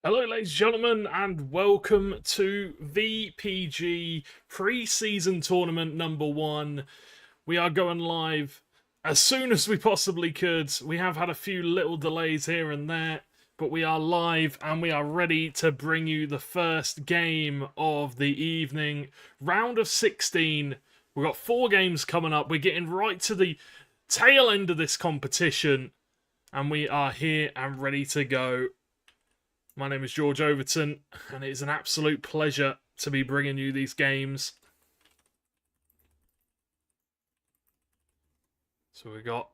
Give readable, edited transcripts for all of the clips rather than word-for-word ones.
Hello, ladies and gentlemen, and welcome to VPG pre-season tournament number 1. We are going live as soon as we possibly could. We have had a few little delays here and there, but we are live and we are ready to bring you the first game of the evening. Round of 16. We've got 4 games coming up. We're getting right to the tail end of this competition, and we are here and ready to go. My name is George Overton, and it is an absolute pleasure to be bringing you these games. So we've got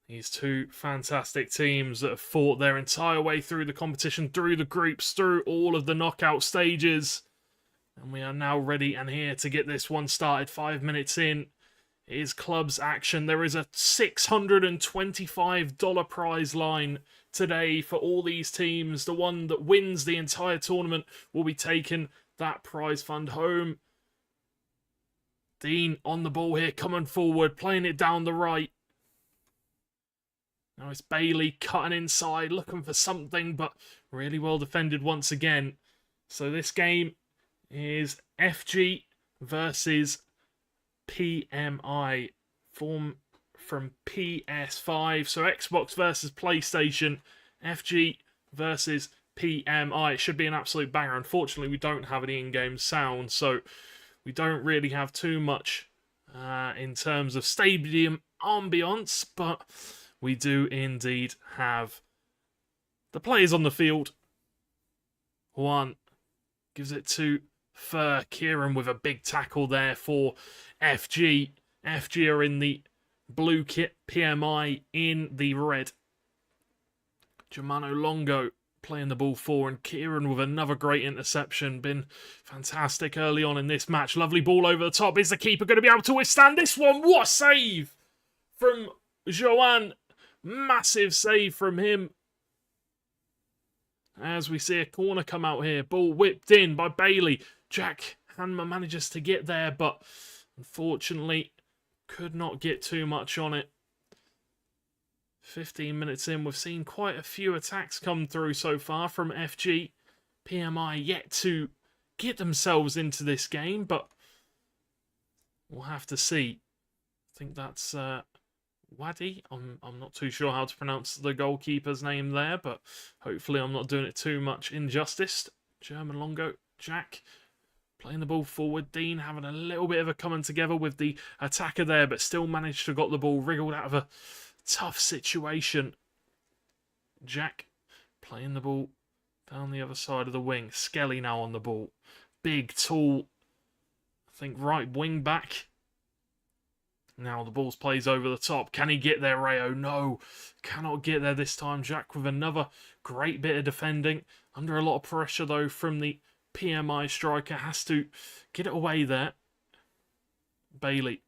these 2 fantastic teams that have fought their entire way through the competition, through the groups, through all of the knockout stages. And we are now ready and here to get this one started. 5 minutes in. It is clubs action. There is a $625 prize line today for all these teams. The one that wins the entire tournament will be taking that prize fund home. Dean on the ball here, coming forward, playing it down the right. Now it's Bailey cutting inside, looking for something, but really well defended once again. So this game is FG versus PMI, form from PS5, so Xbox versus PlayStation, FG versus PMI. It should be an absolute banger. Unfortunately, we don't have any in-game sound, so we don't really have too much in terms of stadium ambience, but we do indeed have the players on the field. One gives it to Fur. Kieran with a big tackle there for FG. FG are in the blue kit, PMI in the red. Germano Longo playing the ball for, and Kieran with another great interception. Been fantastic early on in this match. Lovely ball over the top. Is the keeper going to be able to withstand this one? What a save from Joanne. Massive save from him. As we see a corner come out here. Ball whipped in by Bailey. Jack Hanma manages to get there, but unfortunately could not get too much on it. 15 minutes in, we've seen quite a few attacks come through so far from FG. PMI yet to get themselves into this game, but we'll have to see. I think that's Wadi. I'm not too sure how to pronounce the goalkeeper's name there, but hopefully I'm not doing it too much injustice. German Longo, Jack playing the ball forward. Dean having a little bit of a coming together with the attacker there, but still managed to got the ball wriggled out of a tough situation. Jack playing the ball down the other side of the wing. Skelly now on the ball. Big, tall, I think right wing back. Now the ball's plays over the top. Can he get there, Rayo? No, cannot get there this time. Jack with another great bit of defending. Under a lot of pressure, though, from the PMI striker. Has to get it away there. Bailey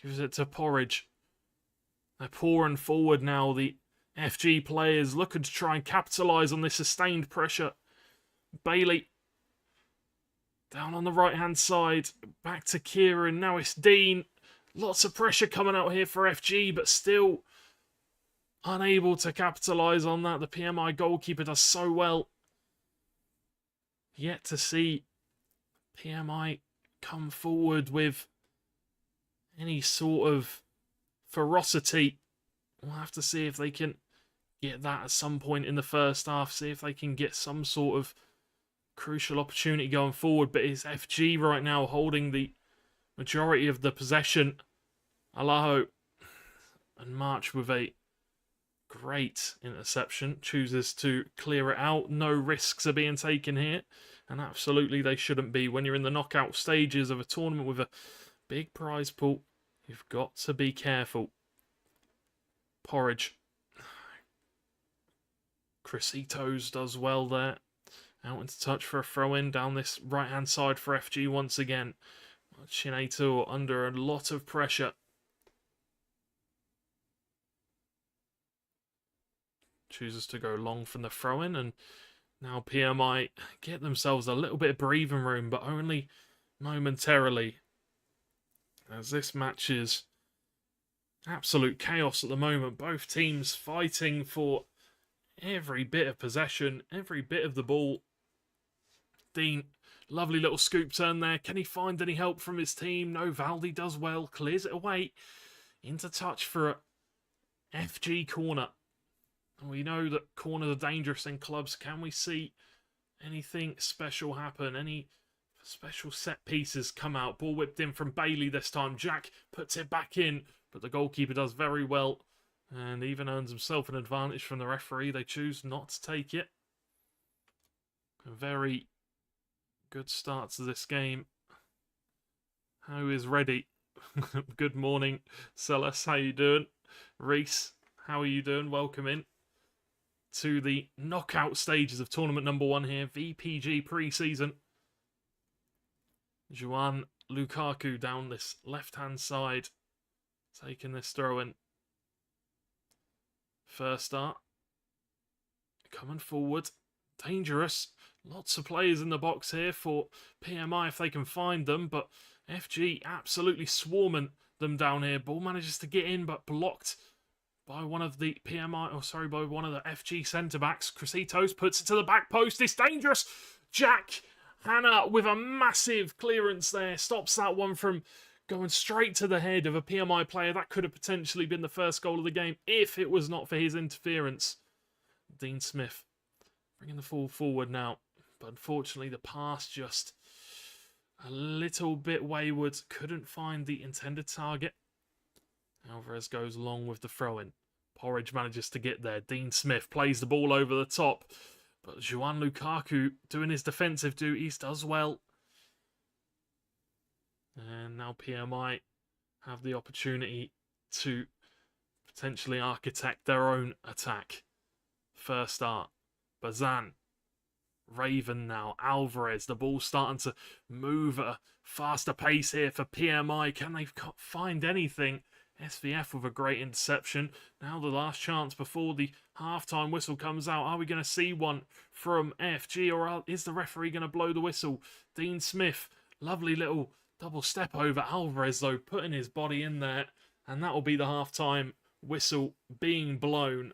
gives it to Porridge. They're pouring forward now. The FG players looking to try and capitalise on this sustained pressure. Bailey down on the right-hand side. Back to Kieran. Now it's Dean. Lots of pressure coming out here for FG, but still unable to capitalise on that. The PMI goalkeeper does so well. Yet to see PMI come forward with any sort of ferocity. We'll have to see if they can get that at some point in the first half. See if they can get some sort of crucial opportunity going forward. But it's FG right now holding the majority of the possession. Alaho and March with a great interception. Chooses to clear it out. No risks are being taken here. And absolutely they shouldn't be. When you're in the knockout stages of a tournament with a big prize pool, you've got to be careful. Porridge. Crisitos does well there. Out into touch for a throw-in down this right-hand side for FG once again. Chineto under a lot of pressure. Chooses to go long from the throw-in, and now PMI get themselves a little bit of breathing room, but only momentarily. As this match is absolute chaos at the moment. Both teams fighting for every bit of possession, every bit of the ball. Dean, lovely little scoop turn there. Can he find any help from his team? No, Valdi does well, clears it away. Into touch for a FG corner. And we know that corners are dangerous in clubs. Can we see anything special happen? Any special set pieces come out? Ball whipped in from Bailey this time. Jack puts it back in, but the goalkeeper does very well and even earns himself an advantage from the referee. They choose not to take it. A very good start to this game. Who is ready? Good morning, Celis. How you doing? Reese, how are you doing? Welcome in to the knockout stages of tournament number 1 here. VPG pre-season. João Lukaku down this left-hand side, taking this throw in. First start. Coming forward. Dangerous. Lots of players in the box here for PMI if they can find them, but FG absolutely swarming them down here. Ball manages to get in, but blocked by one of the PMI, by one of the FG centre-backs. Cresitos puts it to the back post. It's dangerous. Jack Hanna with a massive clearance there. Stops that one from going straight to the head of a PMI player. That could have potentially been the first goal of the game if it was not for his interference. Dean Smith bringing the ball forward now. But unfortunately, the pass just a little bit wayward. Couldn't find the intended target. Alvarez goes along with the throw-in. Porridge manages to get there. Dean Smith plays the ball over the top. But João Lukaku doing his defensive duties does well. And now PMI have the opportunity to potentially architect their own attack. First start. Bazan. Raven now. Alvarez. The ball's starting to move at a faster pace here for PMI. Can they find anything? SVF with a great interception. Now the last chance before the half-time whistle comes out. Are we going to see one from FG, or is the referee going to blow the whistle? Dean Smith, lovely little double step over. Alvarez, though, putting his body in there. And that will be the half-time whistle being blown.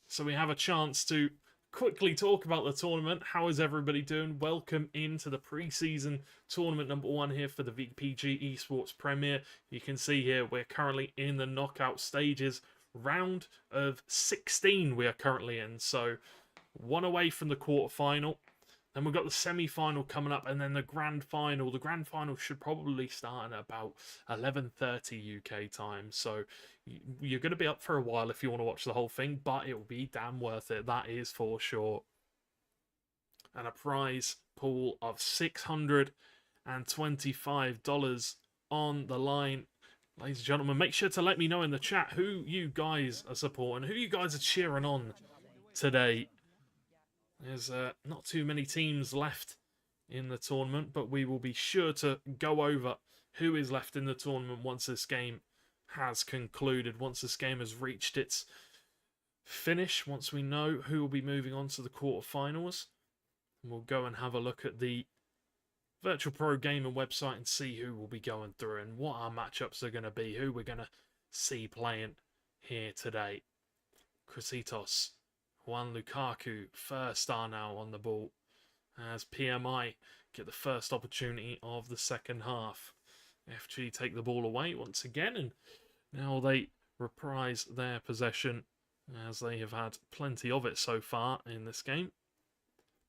So we have a chance to quickly talk about the tournament. How is everybody doing? Welcome into the pre-season tournament number 1 here for the VPG Esports Premier. You can see here we're currently in the knockout stages. Round of 16 we are currently in. So 1 away from the quarterfinal. Then we've got the semi-final coming up, and then the grand final. The grand final should probably start at about 11:30 UK time. So you're going to be up for a while if you want to watch the whole thing, but it will be damn worth it. That is for sure. And a prize pool of $625 on the line. Ladies and gentlemen, make sure to let me know in the chat who you guys are supporting, who you guys are cheering on today. There's not too many teams left in the tournament, but we will be sure to go over who is left in the tournament once this game has concluded, once this game has reached its finish, once we know who will be moving on to the quarterfinals. We'll go and have a look at the Virtual Pro Gaming website and see who will be going through and what our matchups are going to be, who we're going to see playing here today. Cresitos. João Lukaku, first star now on the ball, as PMI get the first opportunity of the second half. FG take the ball away once again, and now they reprise their possession, as they have had plenty of it so far in this game.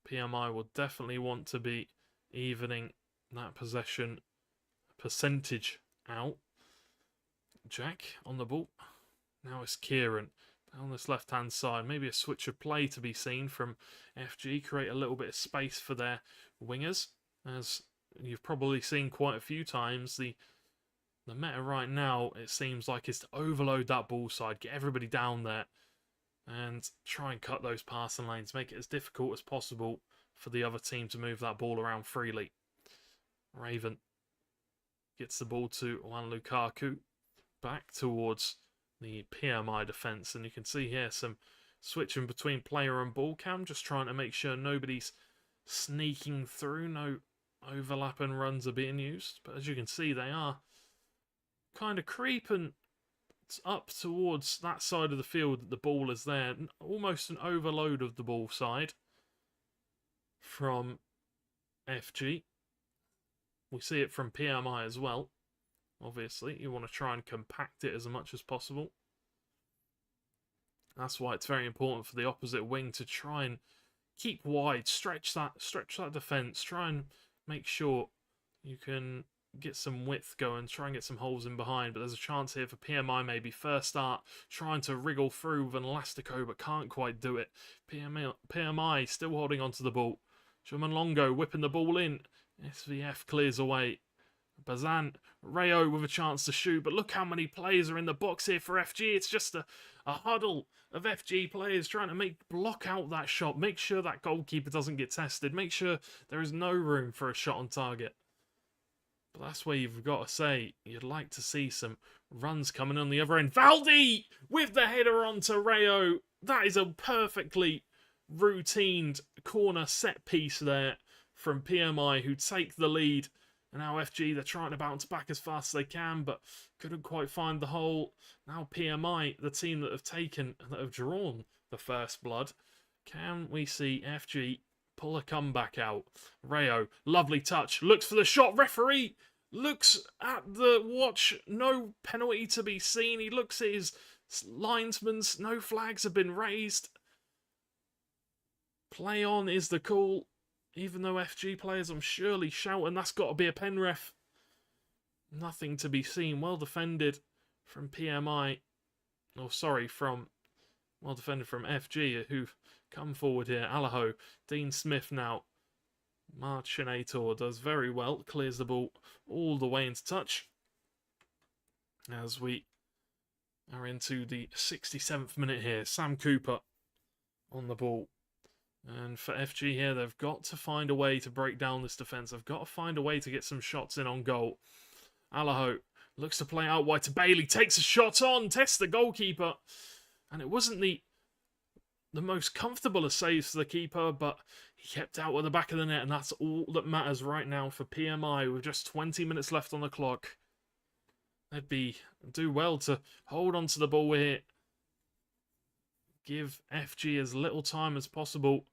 PMI will definitely want to be evening that possession percentage out. Jack on the ball. Now it's Kieran. On this left-hand side, maybe a switch of play to be seen from FG, create a little bit of space for their wingers. As you've probably seen quite a few times, the meta right now, it seems like, is to overload that ball side, get everybody down there, and try and cut those passing lanes, make it as difficult as possible for the other team to move that ball around freely. Raven gets the ball to João Lukaku, back towards the PMI defence, and you can see here some switching between player and ball cam, just trying to make sure nobody's sneaking through, no overlapping runs are being used. But as you can see, they are kind of creeping up towards that side of the field that the ball is there. Almost an overload of the ball side from FG. We see it from PMI as well. Obviously, you want to try and compact it as much as possible. That's why it's very important for the opposite wing to try and keep wide, stretch that defence, try and make sure you can get some width going, try and get some holes in behind. But there's a chance here for PMI maybe. First start, trying to wriggle through with an Elastico, but can't quite do it. PMI still holding onto the ball. Longo whipping the ball in. SVF clears away. Bazan, Rayo with a chance to shoot, but look how many players are in the box here for FG. It's just a huddle of FG players trying to block out that shot, make sure that goalkeeper doesn't get tested, make sure there is no room for a shot on target. But that's where you've got to say you'd like to see some runs coming on the other end. Valdi with the header onto Rayo. That is a perfectly routined corner set piece there from PMI, who take the lead. And now FG, they're trying to bounce back as fast as they can, but couldn't quite find the hole. Now PMI, the team that have drawn the first blood. Can we see FG pull a comeback out? Rayo, lovely touch, looks for the shot. Referee looks at the watch. No penalty to be seen. He looks at his linesman's. No flags have been raised. Play on is the call. Even though FG players, I'm surely shouting, that's got to be a pen ref. Nothing to be seen. Well defended from PMI. Oh, sorry, well defended from FG, who've come forward here. Alaho, Dean Smith now. Marchinator does very well. Clears the ball all the way into touch. As we are into the 67th minute here. Sam Cooper on the ball. And for FG here, they've got to find a way to break down this defence. They've got to find a way to get some shots in on goal. Alaho looks to play out wide to Bailey. Takes a shot on. Tests the goalkeeper. And it wasn't the most comfortable of saves for the keeper, but he kept out at the back of the net. And that's all that matters right now for PMI with just 20 minutes left on the clock. They'd do well to hold on to the ball here. Give FG as little time as possible.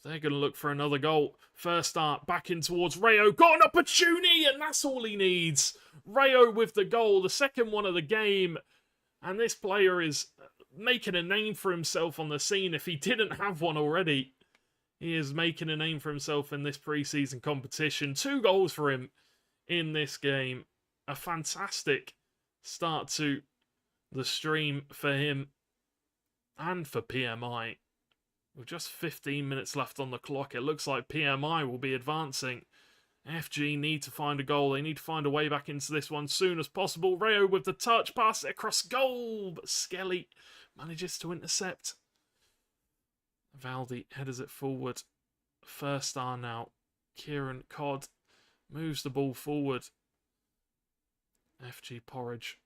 They're going to look for another goal. First start, back in towards Rayo. Got an opportunity, and that's all he needs. Rayo with the goal, the second one of the game. And this player is making a name for himself on the scene. If he didn't have one already, he is making a name for himself in this pre-season competition. 2 goals for him in this game. A fantastic start to the stream for him and for PMI. With just 15 minutes left on the clock, it looks like PMI will be advancing. FG need to find a goal. They need to find a way back into this one soon as possible. Rayo with the touch, pass it across goal, but Skelly manages to intercept. Valdi headers it forward. First star now. Kieran Codd moves the ball forward. FG Porridge.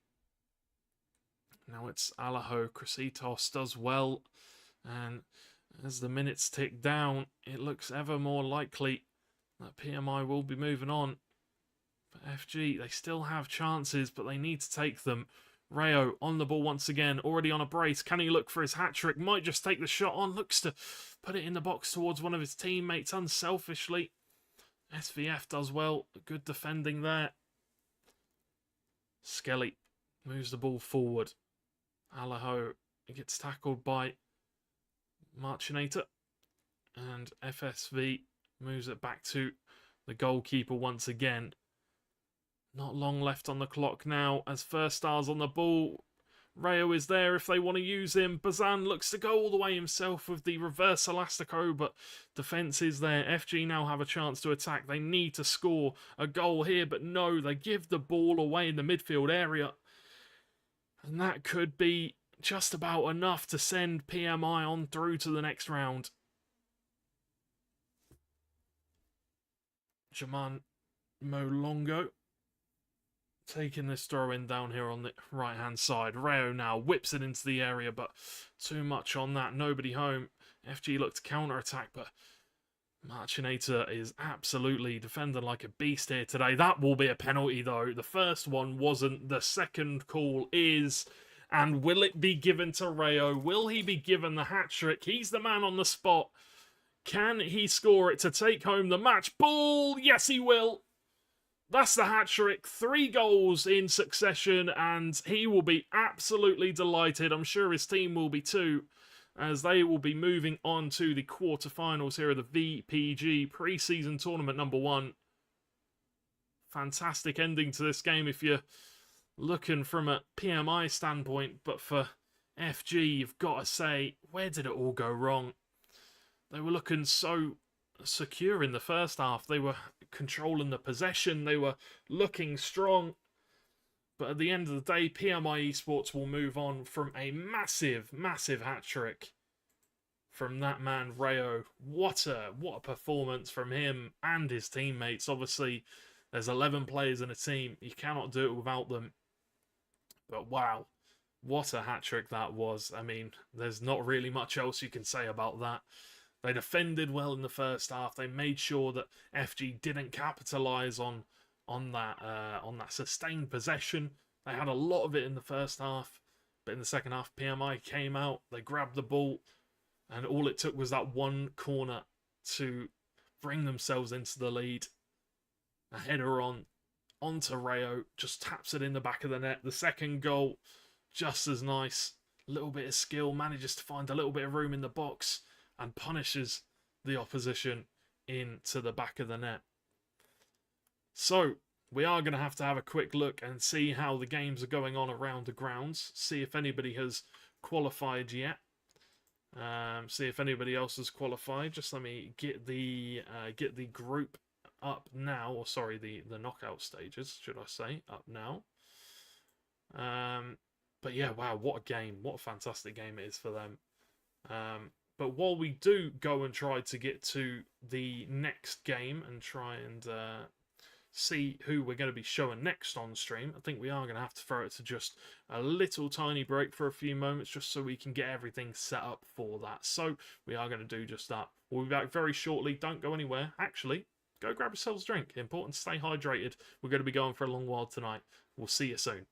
Now it's Alaho. Cresitos does well. And as the minutes tick down, it looks ever more likely that PMI will be moving on. But FG, they still have chances, but they need to take them. Rayo on the ball once again, already on a brace. Can he look for his hat-trick? Might just take the shot on. Looks to put it in the box towards one of his teammates unselfishly. SVF does well. Good defending there. Skelly moves the ball forward. Alaho gets tackled by Marchinator. And FSV moves it back to the goalkeeper once again. Not long left on the clock now as first stars on the ball. Rayo is there if they want to use him. Bazan looks to go all the way himself with the reverse Elastico, but defence is there. FG now have a chance to attack. They need to score a goal here, but no, they give the ball away in the midfield area. And that could be just about enough to send PMI on through to the next round. Jaman Molongo taking this throw in down here on the right hand side. Rayo now whips it into the area, but too much on that. Nobody home. FG look to counter attack, but Marchinator is absolutely defending like a beast here today. That will be a penalty though. The first one wasn't. The second call is, And will it be given to Rayo? Will he be given the hat-trick? He's the man on the spot. Can he score it to take home the match ball? Yes, he will. That's the hat-trick. 3 goals in succession, and he will be absolutely delighted. I'm sure his team will be too, as they will be moving on to the quarterfinals here of the VPG pre-season tournament number 1. Fantastic ending to this game if you're looking from a PMI standpoint, but for FG, you've got to say, where did it all go wrong? They were looking so secure in the first half. They were controlling the possession. They were looking strong. But at the end of the day, PMI Esports will move on from a massive, massive hat-trick from that man, Rayo. What a performance from him and his teammates. Obviously, there's 11 players in a team. You cannot do it without them. But wow, what a hat-trick that was. I mean, there's not really much else you can say about that. They defended well in the first half. They made sure that FG didn't capitalise on that sustained possession. They had a lot of it in the first half, but in the second half, PMI came out. They grabbed the ball, and all it took was that one corner to bring themselves into the lead. A header onto Rayo, just taps it in the back of the net. The second goal, just as nice. A little bit of skill, manages to find a little bit of room in the box, and punishes the opposition into the back of the net. So, we are going to have a quick look and see how the games are going on around the grounds. See if anybody has qualified yet. See if anybody else has qualified. Just let me get the group up now. Or sorry, the knockout stages, should I say, up now. But yeah, wow, what a game. What a fantastic game it is for them. But while we do go and try to get to the next game and try and see who we're going to be showing next on stream, I think we are going to have to throw it to just a little tiny break for a few moments just so we can get everything set up for that. So we are going to do just that. We'll be back very shortly. Don't go anywhere. Actually, go grab yourselves a drink. Important to stay hydrated. We're going to be going for a long while tonight. We'll see you soon.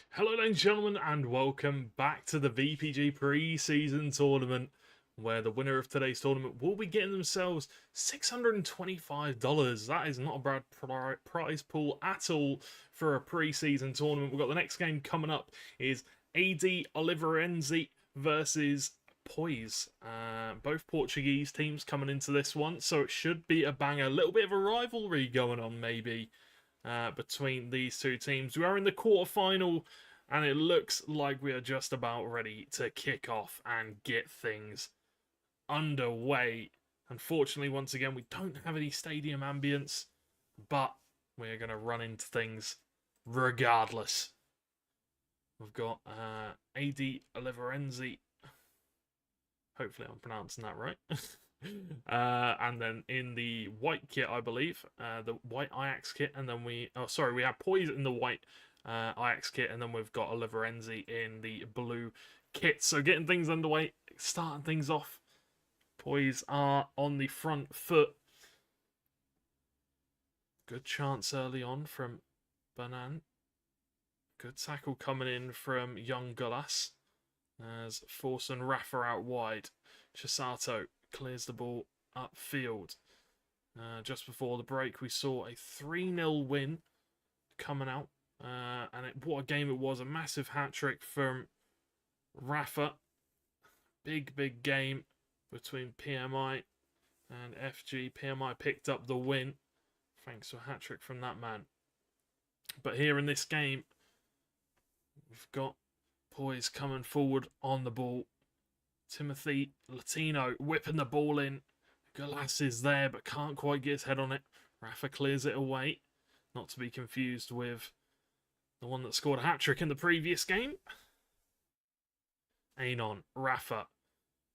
Hello, ladies and gentlemen, and welcome back to the VPG pre-season tournament, where the winner of today's tournament will be getting themselves $625. That is not a bad prize pool at all for a pre-season tournament. We've got the next game coming up is AD Oliveirense versus Poise. Both Portuguese teams coming into this one, so it should be a banger. A little bit of a rivalry going on, maybe. Between these two teams. We are in the quarterfinal, and it looks like we are just about ready to kick off and get things underway. Unfortunately, once again, we don't have any stadium ambience, but we're going to run into things regardless. We've got AD Oliveirense. Hopefully I'm pronouncing that right. And then in the white kit, I believe, the white Ajax kit, and then we have Poise in the white Ajax kit, and then we've got Oliveirense in the blue kit. So getting things underway, starting things off. Poise are on the front foot. Good chance early on from Banan. Good tackle coming in from Young Gulas as Force and Rafa out wide. Chisato clears the ball upfield. Just before the break, we saw a 3-0 win coming out. And what a game it was. A massive hat-trick from Rafa. Big game between PMI and FG. PMI picked up the win thanks to a hat-trick from that man. But here in this game, we've got Poise coming forward on the ball. Timothy Latino whipping the ball in. Gulas is there but can't quite get his head on it. Rafa clears it away. Not to be confused with the one that scored a hat-trick in the previous game. Anon, Rafa.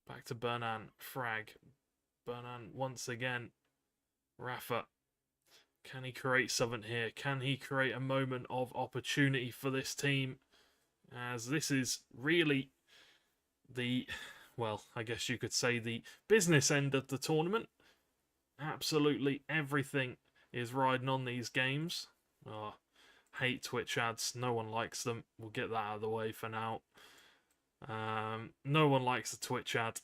Back to Bernan, Frag. Bernan once again. Rafa. Can he create something here? Can he create a moment of opportunity for this team? As this is really the, well, I guess you could say the business end of the tournament. Absolutely everything is riding on these games. Oh, hate Twitch ads. No one likes them. We'll get that out of the way for now. No one likes the Twitch ad.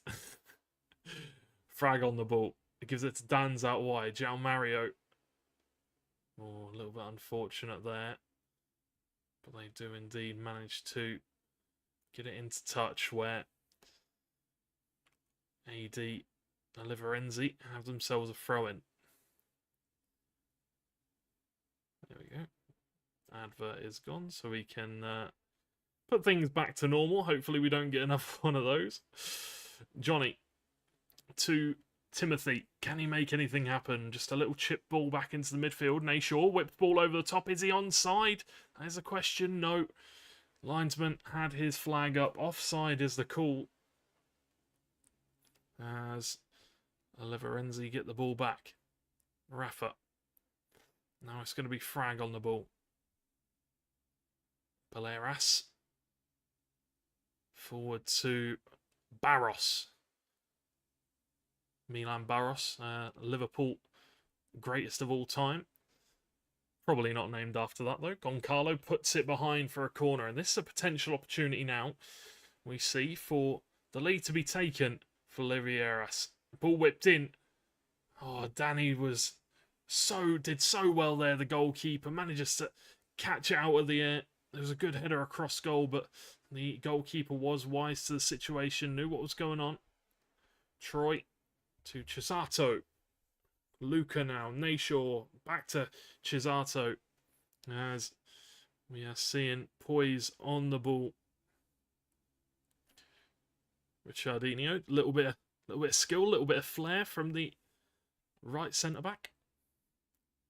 Frag on the ball. It gives it to Dan's out wide. João Mario. Oh, a little bit unfortunate there. But they do indeed manage to get it into touch where AD Oliveirense have themselves a throw-in. There we go. Advert is gone, so we can put things back to normal. Hopefully we don't get another one of those. Johnny to Timothy. Can he make anything happen? Just a little chip ball back into the midfield. Nayshaw whipped ball over the top. Is he onside? There's a question. No. Linesman had his flag up. Offside is the call. As Oliveirense get the ball back. Rafa. Now it's going to be Frag on the ball. Paleras. Forward to Barros. Milan Barros. Liverpool greatest of all time. Probably not named after that though. Goncalo puts it behind for a corner. And this is a potential opportunity now we see for the lead to be taken for Oliveirense. Ball whipped in. Oh, Danny did so well there, the goalkeeper. Manages to catch it out of the air. There was a good header across goal, but the goalkeeper was wise to the situation, knew what was going on. Troy to Chisato. Luca now. Nayshaw. Back to Chisato. As we are seeing Poise on the ball. Richardinho. A little bit of skill, a little bit of flair from the right centre-back.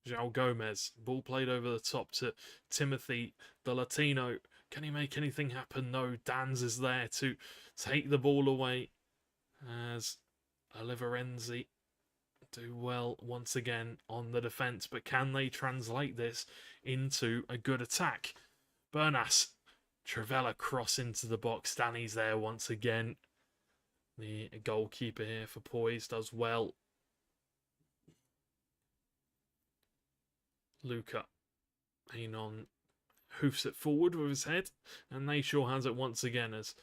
João Gomez. Ball played over the top to Timothy, the Latino. Can he make anything happen? No. Dan's is there to take the ball away. As Oliveirense do well once again on the defence. But can they translate this into a good attack? Bernas. Trivella cross into the box. Danny's there once again. The goalkeeper here for Poise does well. Luca. Anon. hoofs it forward with his head, and Nayshaw has it once again as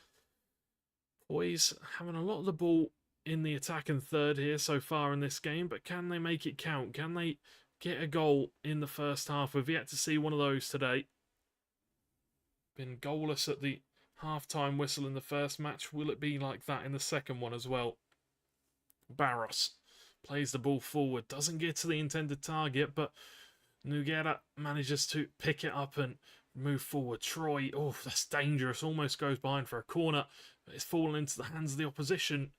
Poise having a lot of the ball in the attack and third here so far in this game, but can they make it count? Can they get a goal in the first half? We've yet to see one of those today. Been goalless at the half-time whistle in the first match. Will it be like that in the second one as well? Barros plays the ball forward, doesn't get to the intended target, but Nogueira manages to pick it up and move forward. Troy, oh, that's dangerous, almost goes behind for a corner, but it's fallen into the hands of the opposition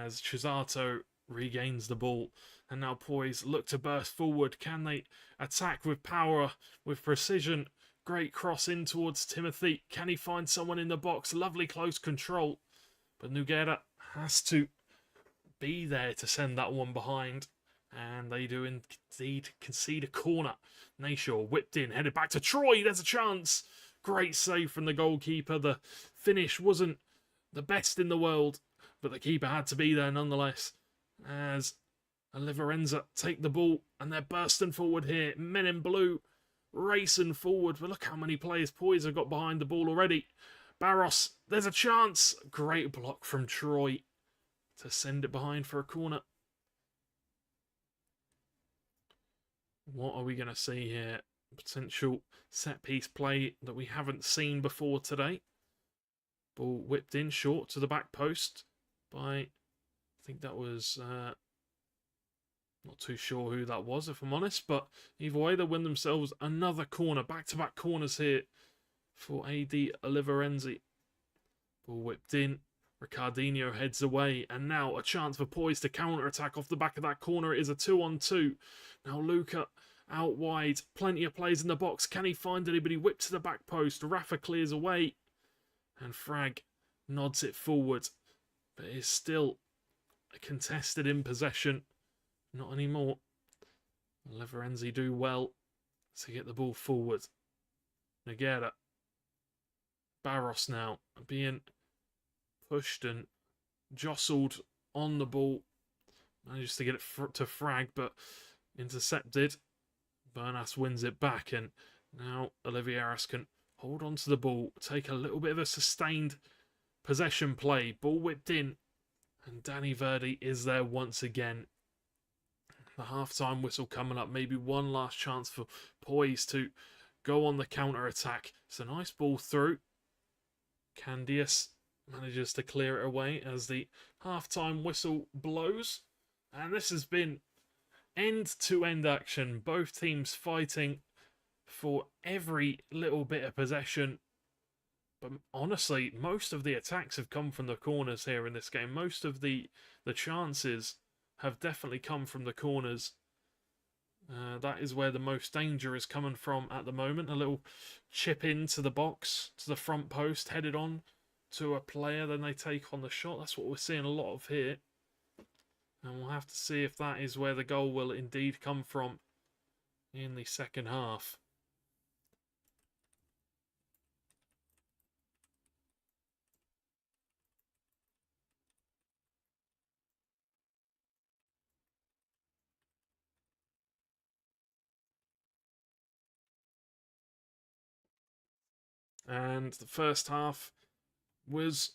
as Chisato regains the ball. And now Poise look to burst forward. Can they attack with power, with precision? Great cross in towards Timothy. Can he find someone in the box? Lovely close control. But Nogueira has to be there to send that one behind. And they do indeed concede a corner. Nayshaw whipped in, headed back to Troy. There's a chance. Great save from the goalkeeper. The finish wasn't the best in the world, but the keeper had to be there nonetheless. As Oliverenza take the ball, and they're bursting forward here. Men in blue racing forward. But look how many players Poise have got behind the ball already. Barros, there's a chance. Great block from Troy to send it behind for a corner. What are we going to see here? Potential set-piece play that we haven't seen before today. Ball whipped in short to the back post by, I think that was, not too sure who that was, if I'm honest. But either way, they win themselves another corner. Back-to-back corners here for AD Oliverenzi. Ball whipped in. Ricardinho heads away. And now a chance for Poise to counter-attack off the back of that corner. It is a 2-on-2. Now Luca out wide. Plenty of players in the box. Can he find anybody? Whip to the back post. Rafa clears away. And Frag nods it forward. But it's still contested in possession. Not anymore. Oliverenzi do well to get the ball forward. Nogueira. Barros now being pushed and jostled on the ball. Manages to get it to Frag, but intercepted. Bernas wins it back, and now Olivieras can hold on to the ball, take a little bit of a sustained possession play. Ball whipped in, and Danny Verdi is there once again. The half-time whistle coming up. Maybe one last chance for Poise to go on the counter-attack. It's a nice ball through. Candias manages to clear it away as the half-time whistle blows. And this has been end-to-end action. Both teams fighting for every little bit of possession. But honestly, most of the attacks have come from the corners here in this game. Most of the chances have definitely come from the corners. That is where the most danger is coming from at the moment. A little chip into the box, to the front post, headed on to a player, then they take on the shot. That's what we're seeing a lot of here. And we'll have to see if that is where the goal will indeed come from in the second half. And the first half was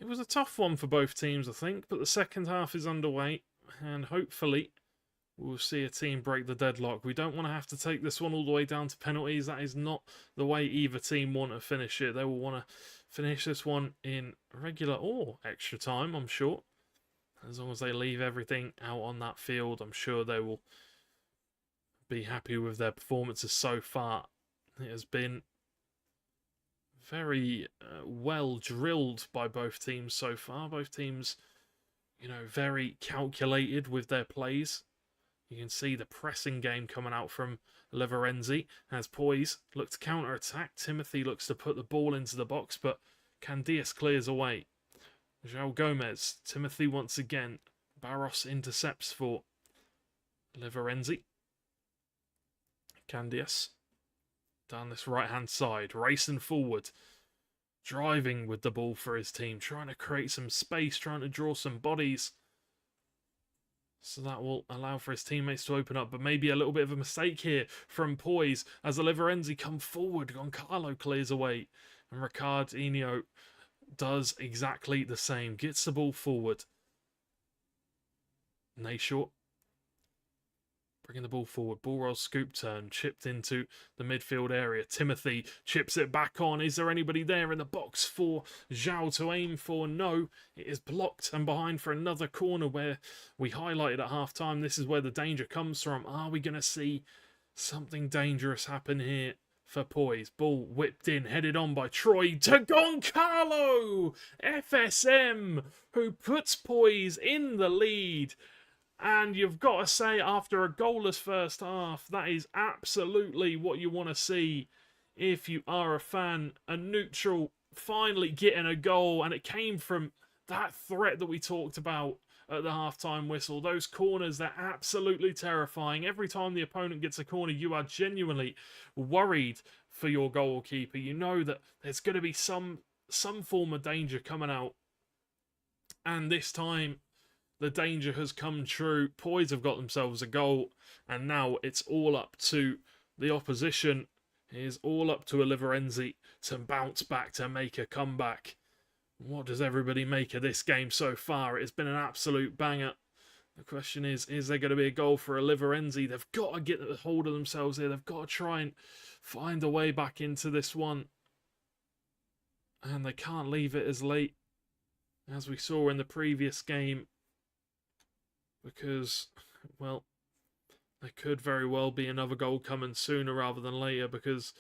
a tough one for both teams, I think, but the second half is underway, and hopefully we'll see a team break the deadlock. We don't want to have to take this one all the way down to penalties. That is not the way either team want to finish it. They will want to finish this one in regular or extra time, I'm sure. As long as they leave everything out on that field, I'm sure they will be happy with their performances so far. It has been very well drilled by both teams so far. Both teams, very calculated with their plays. You can see the pressing game coming out from Oliverenzi as Poise looks to counter-attack. Timothy looks to put the ball into the box, but Candias clears away. João Gomez, Timothy once again. Barros intercepts for Oliverenzi. Candias down this right-hand side, racing forward, driving with the ball for his team, trying to create some space, trying to draw some bodies. So that will allow for his teammates to open up, but maybe a little bit of a mistake here from Poise as Oliverenzi come forward. Goncalo clears away, and Ricardinho does exactly the same. Gets the ball forward. Nayshaw bringing the ball forward. Ball roll, scoop turn, chipped into the midfield area. Timothy chips it back on. Is there anybody there in the box for Zhao to aim for? No, it is blocked and behind for another corner where we highlighted at half time. This is where the danger comes from. Are we going to see something dangerous happen here for Poise? Ball whipped in, headed on by Troy to Goncalo! FSM, who puts Poise in the lead. And you've got to say, after a goalless first half, that is absolutely what you want to see if you are a fan. A neutral finally getting a goal, and it came from that threat that we talked about at the halftime whistle. Those corners, they're absolutely terrifying. Every time the opponent gets a corner, you are genuinely worried for your goalkeeper. You know that there's going to be some form of danger coming out. And this time, the danger has come true. Poise have got themselves a goal, and now it's all up to the opposition. It is all up to Oliverenzi to bounce back, to make a comeback. What does everybody make of this game so far? It has been an absolute banger. The question is there going to be a goal for Oliverenzi? They've got to get a hold of themselves here. They've got to try and find a way back into this one. And they can't leave it as late as we saw in the previous game. Because, well, there could very well be another goal coming sooner rather than later, because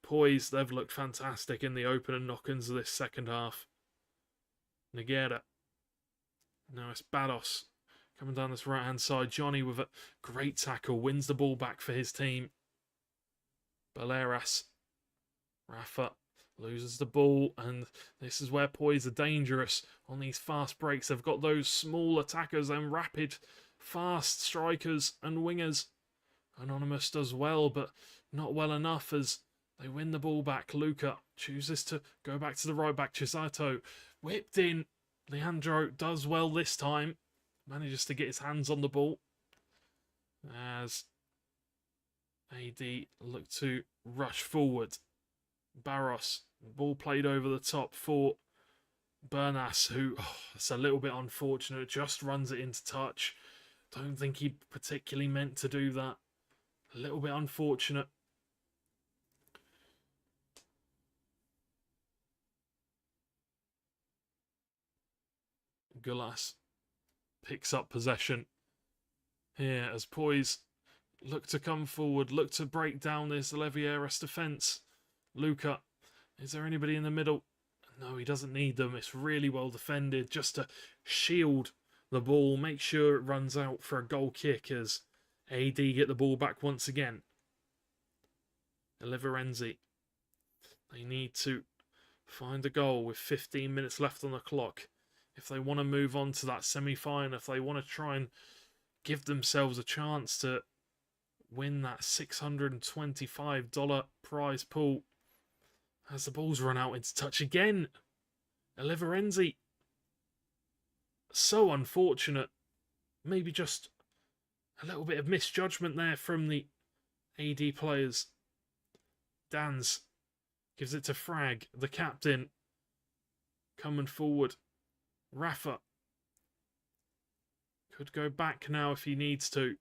Poise, they've looked fantastic in the opening knock-ins of this second half. Negera. Now it's Bados coming down this right-hand side. Johnny with a great tackle, wins the ball back for his team. Baleras. Rafa loses the ball, and this is where Poise are dangerous on these fast breaks. They've got those small attackers and rapid, fast strikers and wingers. Anonymous does well, but not well enough as they win the ball back. Luca chooses to go back to the right back. Chisato whipped in. Leandro does well this time. Manages to get his hands on the ball as AD look to rush forward. Barros, ball played over the top for Bernas, who, it's a little bit unfortunate, just runs it into touch. Don't think he particularly meant to do that. A little bit unfortunate. Gulas picks up possession here as Poise look to come forward, look to break down this Levieras defence. Luca, is there anybody in the middle? No, he doesn't need them. It's really well defended just to shield the ball, make sure it runs out for a goal kick as AD get the ball back once again. Oliverenzi, they need to find a goal with 15 minutes left on the clock. If they want to move on to that semi-final, if they want to try and give themselves a chance to win that $625 prize pool. As the ball's run out into touch again. Oliverenzi. So unfortunate. Maybe just a little bit of misjudgment there from the AD players. Danz gives it to Frag, the captain. Coming forward. Rafa. Could go back now if he needs to.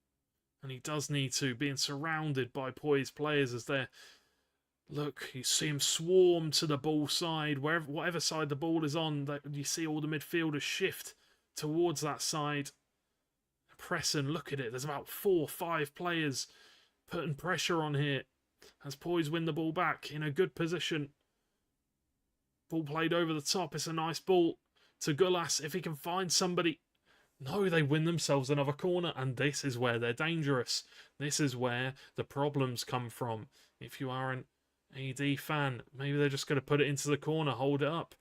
And he does need to, being surrounded by Poise players as they're... Look, you see him swarm to the ball side. Whatever side the ball is on, you see all the midfielders shift towards that side. Pressing, look at it. There's about 4 or 5 players putting pressure on here. As Poise win the ball back in a good position. Ball played over the top. It's a nice ball to Gulas. If he can find somebody... No, they win themselves another corner, and this is where they're dangerous. This is where the problems come from. If you are an AD fan, maybe they're just going to put it into the corner, hold it up.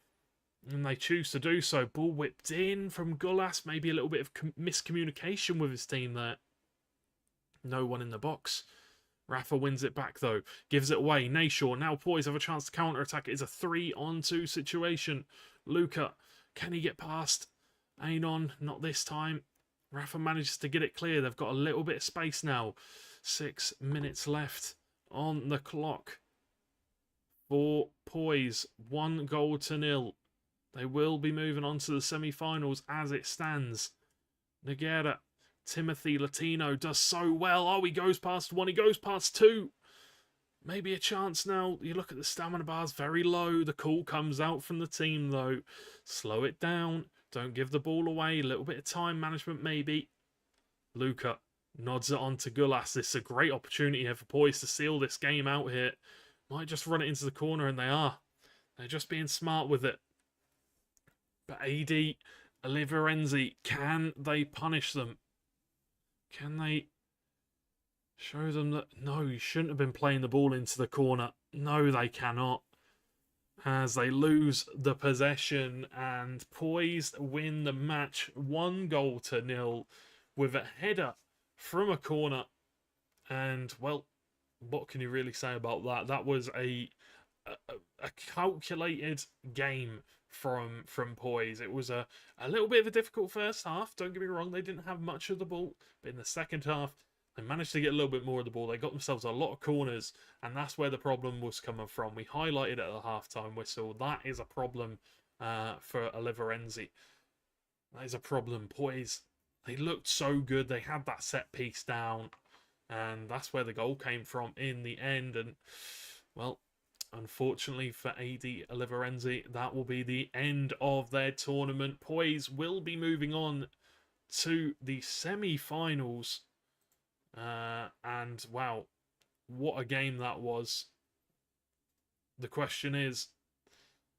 And they choose to do so. Ball whipped in from Gulas. Maybe a little bit of miscommunication with his team there. No one in the box. Rafa wins it back, though. Gives it away. Nayshaw. Now Poise have a chance to counter-attack. It is a 3-on-2 situation. Luca, can he get past Anon? Not this time. Rafa manages to get it clear. They've got a little bit of space now. 6 minutes left on the clock for Poise. 1-0. They will be moving on to the semi-finals as it stands. Nogueira, Timothy Latino does so well. Oh, he goes past 1. He goes past 2. Maybe a chance now. You look at the stamina bars, very low. The call comes out from the team, though. Slow it down. Don't give the ball away. A little bit of time management, maybe. Luca nods it on to Gulas. This is a great opportunity here for Poise to seal this game out here. Might just run it into the corner, and they are. They're just being smart with it. But AD, Oliverenzi, can they punish them? Can they show them that, no, you shouldn't have been playing the ball into the corner? No, they cannot. As they lose the possession, and Poise win the match 1-0 with a header from a corner. And, well, what can you really say about that? That was a calculated game from Poise. It was a little bit of a difficult first half. Don't get me wrong, they didn't have much of the ball. But in the second half, they managed to get a little bit more of the ball. They got themselves a lot of corners, and that's where the problem was coming from. We highlighted it at the halftime whistle. That is a problem for Oliverenzi. That is a problem. Poise, they looked so good. They had that set piece down, and that's where the goal came from in the end. And, well, unfortunately for AD Oliverenzi, that will be the end of their tournament. Poise will be moving on to the semi-finals. And, wow, what a game that was. The question is,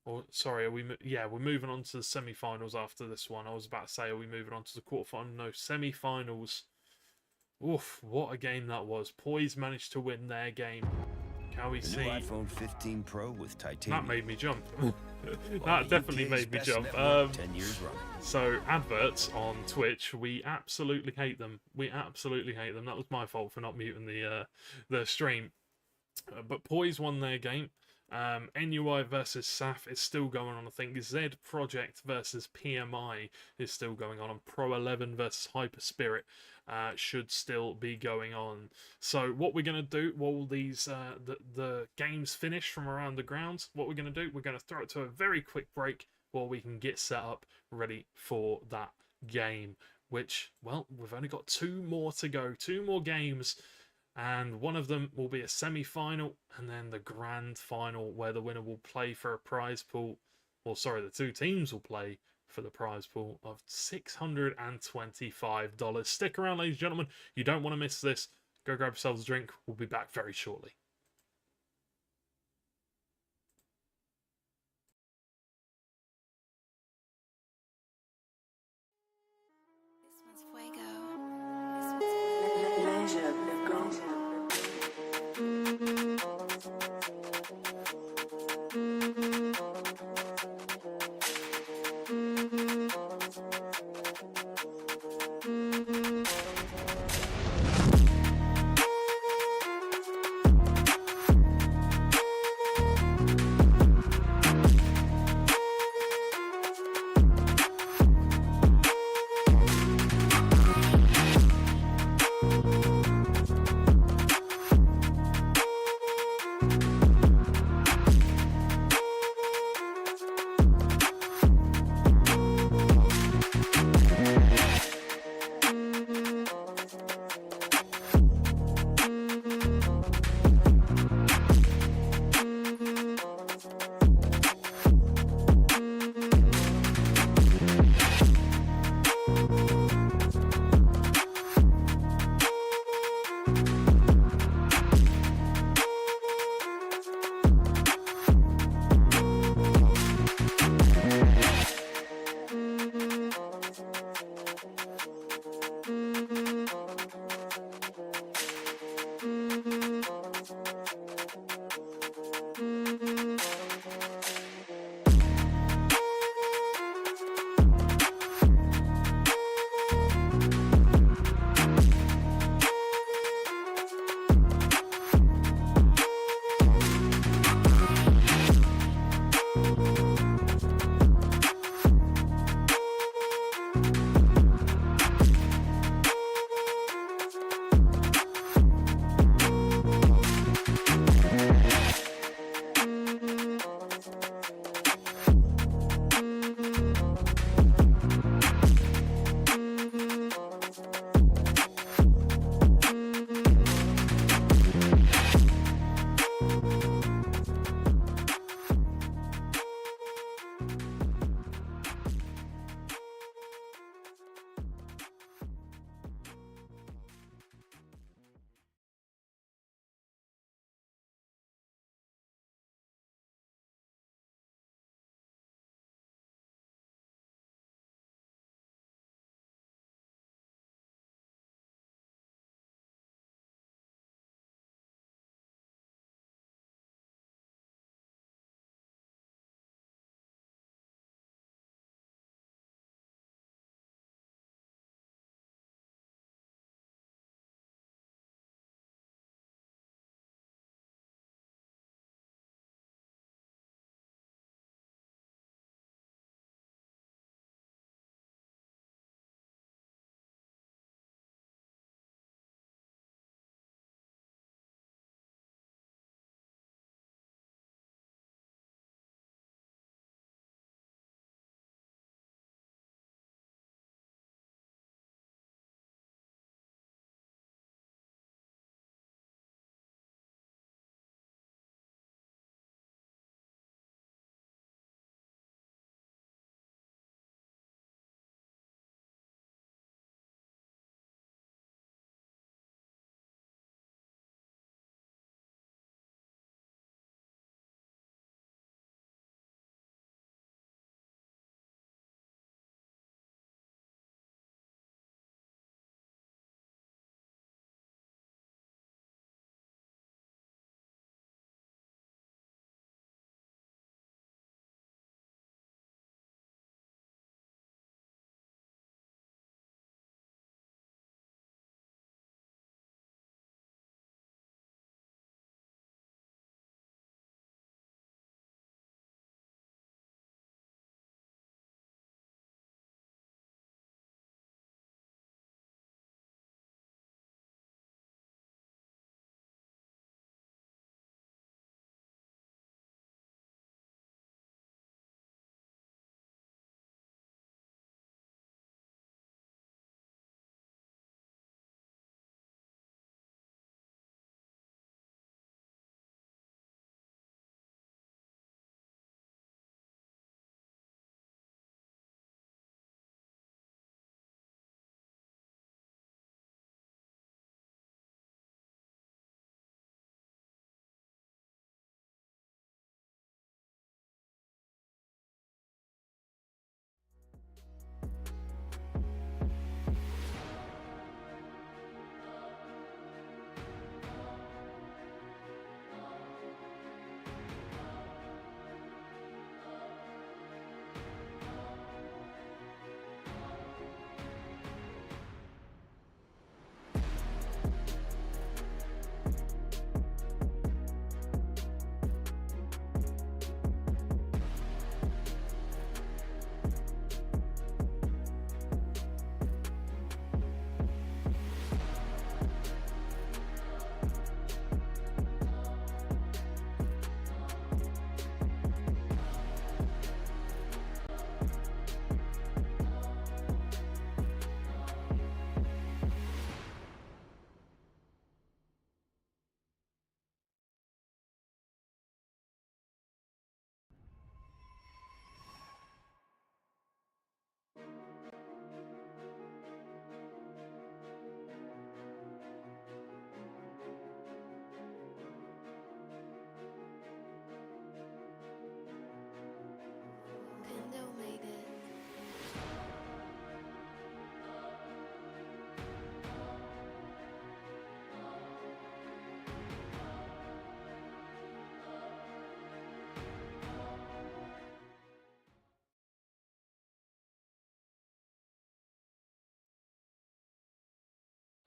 or sorry, we're moving on to the semi-finals after this one. I was about to say, are we moving on to the quarterfinal? No, semi-finals. Oof, what a game that was. Poise managed to win their game. Can we see? iPhone 15 Pro with titanium. That made me jump. That definitely made me jump. 10 years running. So, adverts on Twitch, we absolutely hate them. We absolutely hate them. That was my fault for not muting the stream. But Poise won their game. NUI versus SAF is still going on. I think Z Project versus PMI is still going on. And Pro 11 versus Hyper Spirit should still be going on. So what we're going to do while these the games finish from around the grounds, what we're going to do, we're going to throw it to a very quick break while we can get set up ready for that game, which, well, we've only got 2 more to go, 2 more games. And one of them will be a semi-final, and then the grand final, where the winner will play for a prize pool. Or sorry, the 2 teams will play for the prize pool of $625. Stick around, ladies and gentlemen. You don't want to miss this. Go grab yourselves a drink. We'll be back very shortly.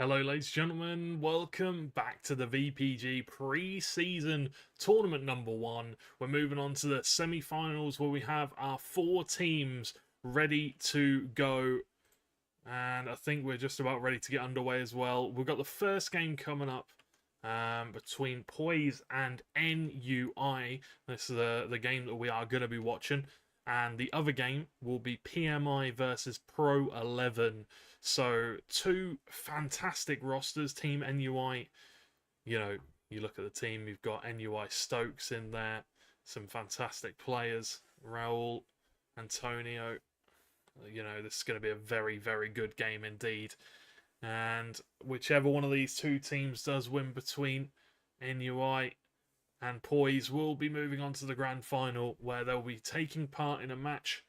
Hello, ladies and gentlemen. Welcome back to the VPG pre-season tournament number 1. We're moving on to the semi-finals where we have our 4 teams ready to go. And I think we're just about ready to get underway as well. We've got the first game coming up between Poise and NUI. This is the game that we are going to be watching. And the other game will be PMI versus Pro 11. So 2 fantastic rosters. Team NUI, you know, you look at the team, you've got NUI Stokes in there. Some fantastic players. Raul, Antonio. You know, this is going to be a very, very good game indeed. And whichever one of these 2 teams does win between NUI and Poise will be moving on to the grand final, where they'll be taking part in a match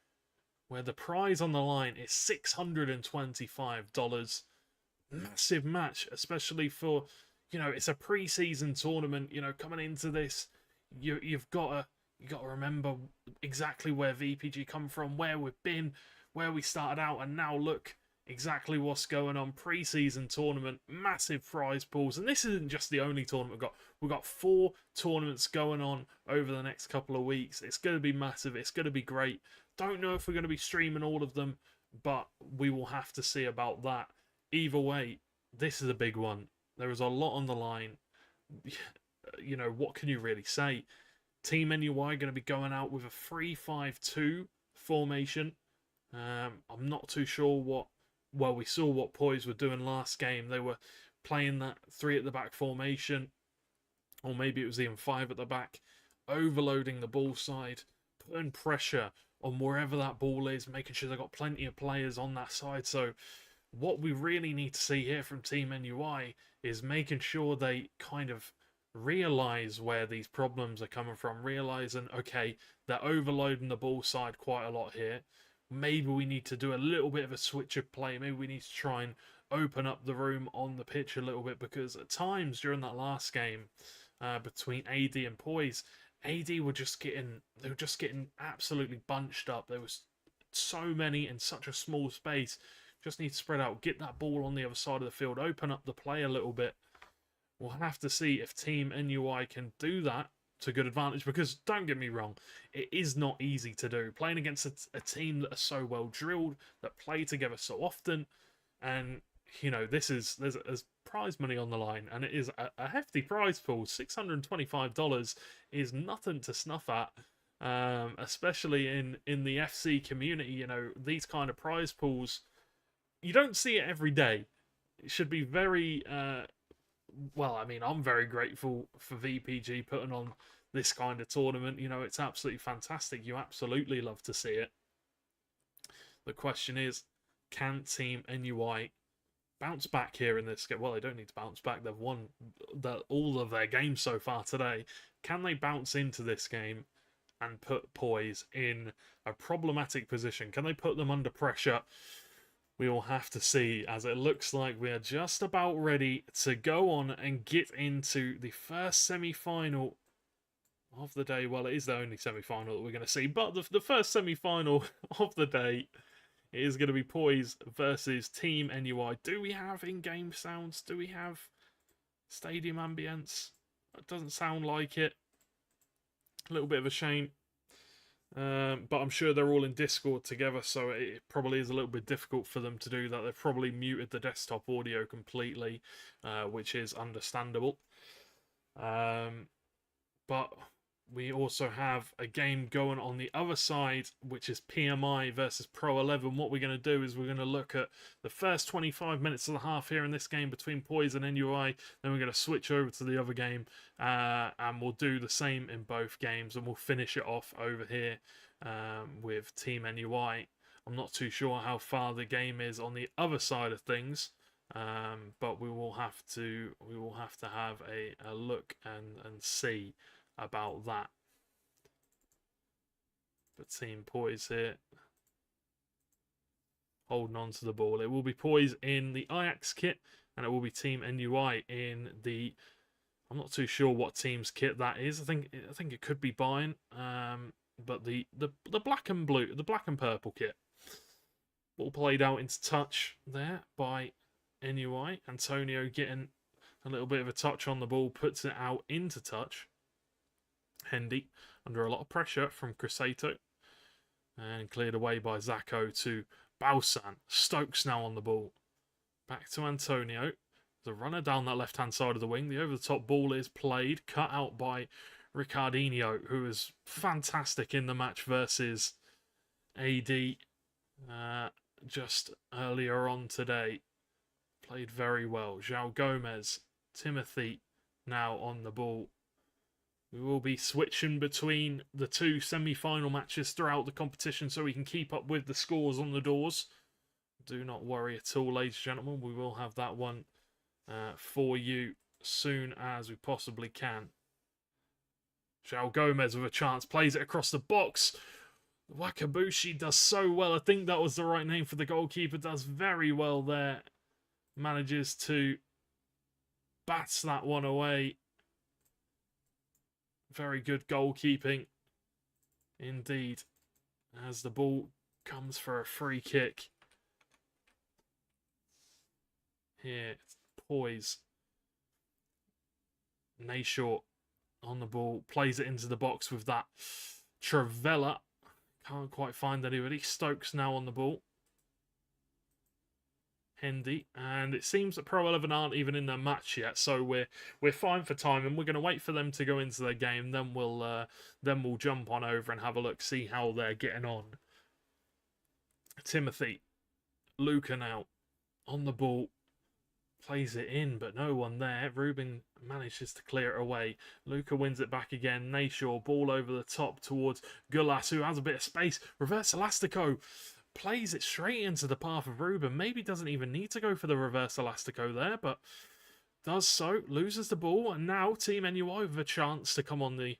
where the prize on the line is $625. Massive match, especially for, you know, it's a pre-season tournament. You know, coming into this, you've got to remember exactly where VPG come from, where we've been, where we started out, and now look exactly what's going on. Pre-season tournament, massive prize pools, and this isn't just the only tournament we've got. We've got 4 tournaments going on over the next couple of weeks. It's going to be massive. It's going to be great. Don't know if we're going to be streaming all of them, but we will have to see about that. Either way, this is a big one. There is a lot on the line. You know, what can you really say? Team NUI going to be going out with a 3-5-2 formation. I'm not too sure what... Well, we saw what Poise were doing last game. They were playing that 3 at the back formation, or maybe it was even 5 at the back, overloading the ball side, putting pressure on wherever that ball is, making sure they've got plenty of players on that side. So what we really need to see here from Team NUI is making sure they kind of realise where these problems are coming from, realising, okay, they're overloading the ball side quite a lot here. Maybe we need to do a little bit of a switch of play. Maybe we need to try and open up the room on the pitch a little bit, because at times during that last game between AD and Poise, AD were just getting absolutely bunched up. There was so many in such a small space. Just need to spread out, get that ball on the other side of the field, open up the play a little bit. We'll have to see if Team NUI can do that to good advantage, because don't get me wrong, it is not easy to do. Playing against a team that are so well drilled, that play together so often, and you know, there's prize money on the line, and it is a hefty prize pool. $625 is nothing to snuff at, especially in the FC community. You know, these kind of prize pools, you don't see it every day. It should be very well, I mean, I'm very grateful for VPG putting on this kind of tournament. You know, it's absolutely fantastic. You absolutely love to see it. The question is, can Team NUI bounce back here in this game? Well, they don't need to bounce back. They've won all of their games so far today. Can they bounce into this game and put Poise in a problematic position? Can they put them under pressure? We will have to see, as it looks like we are just about ready to go on and get into the first semi-final of the day. Well, it is the only semi-final that we're going to see, but the first semi-final of the day is going to be Poise versus Team NUI. Do we have in-game sounds? Do we have stadium ambience? It doesn't sound like it. A little bit of a shame. But I'm sure they're all in Discord together, so it probably is a little bit difficult for them to do that. They've probably muted the desktop audio completely, which is understandable. But we also have a game going on the other side, which is PMI versus Pro 11. What we're going to do is we're going to look at the first 25 minutes of the half here in this game between Poise and NUI. Then we're going to switch over to the other game, and we'll do the same in both games, and we'll finish it off over here with Team NUI. I'm not too sure how far the game is on the other side of things, but we will have to have a look and see about that. But Team Poise here holding on to the ball. It will be Poise in the Ajax kit, and it will be Team NUI in the... I'm not too sure what team's kit that is. I think it could be Bayern, but the black and blue, the black and purple kit. All played out into touch there by NUI. Antonio getting a little bit of a touch on the ball, puts it out into touch. Hendy under a lot of pressure from Crisato. And cleared away by Zacco to Balsan. Stokes now on the ball. Back to Antonio. The runner down that left-hand side of the wing. The over-the-top ball is played. Cut out by Ricardinho, who was fantastic in the match versus AD just earlier on today. Played very well. João Gomez. Timothy now on the ball. We will be switching between the two semi-final matches throughout the competition so we can keep up with the scores on the doors. Do not worry at all, ladies and gentlemen. We will have that one for you soon as we possibly can. João Gomez with a chance. Plays it across the box. Wakabushi does so well. I think that was the right name for the goalkeeper. Does very well there. Manages to bat that one away. Very good goalkeeping indeed, as the ball comes for a free kick. Here, Poise. Nayshaw on the ball, plays it into the box with that Travella. Can't quite find anybody. Stokes now on the ball. Hendy, and it seems that Pro 11 aren't even in their match yet, so we're fine for time, and we're going to wait for them to go into their game. Then we'll jump on over and have a look, see how they're getting on. Timothy, Luca now on the ball, plays it in, but no one there. Ruben manages to clear it away. Luca wins it back again. Nayshaw, ball over the top towards Gulas, who has a bit of space. Reverse Elastico. Plays it straight into the path of Ruben. Maybe doesn't even need to go for the reverse Elastico there, but does so. Loses the ball, and now Team NUI with a chance to come on the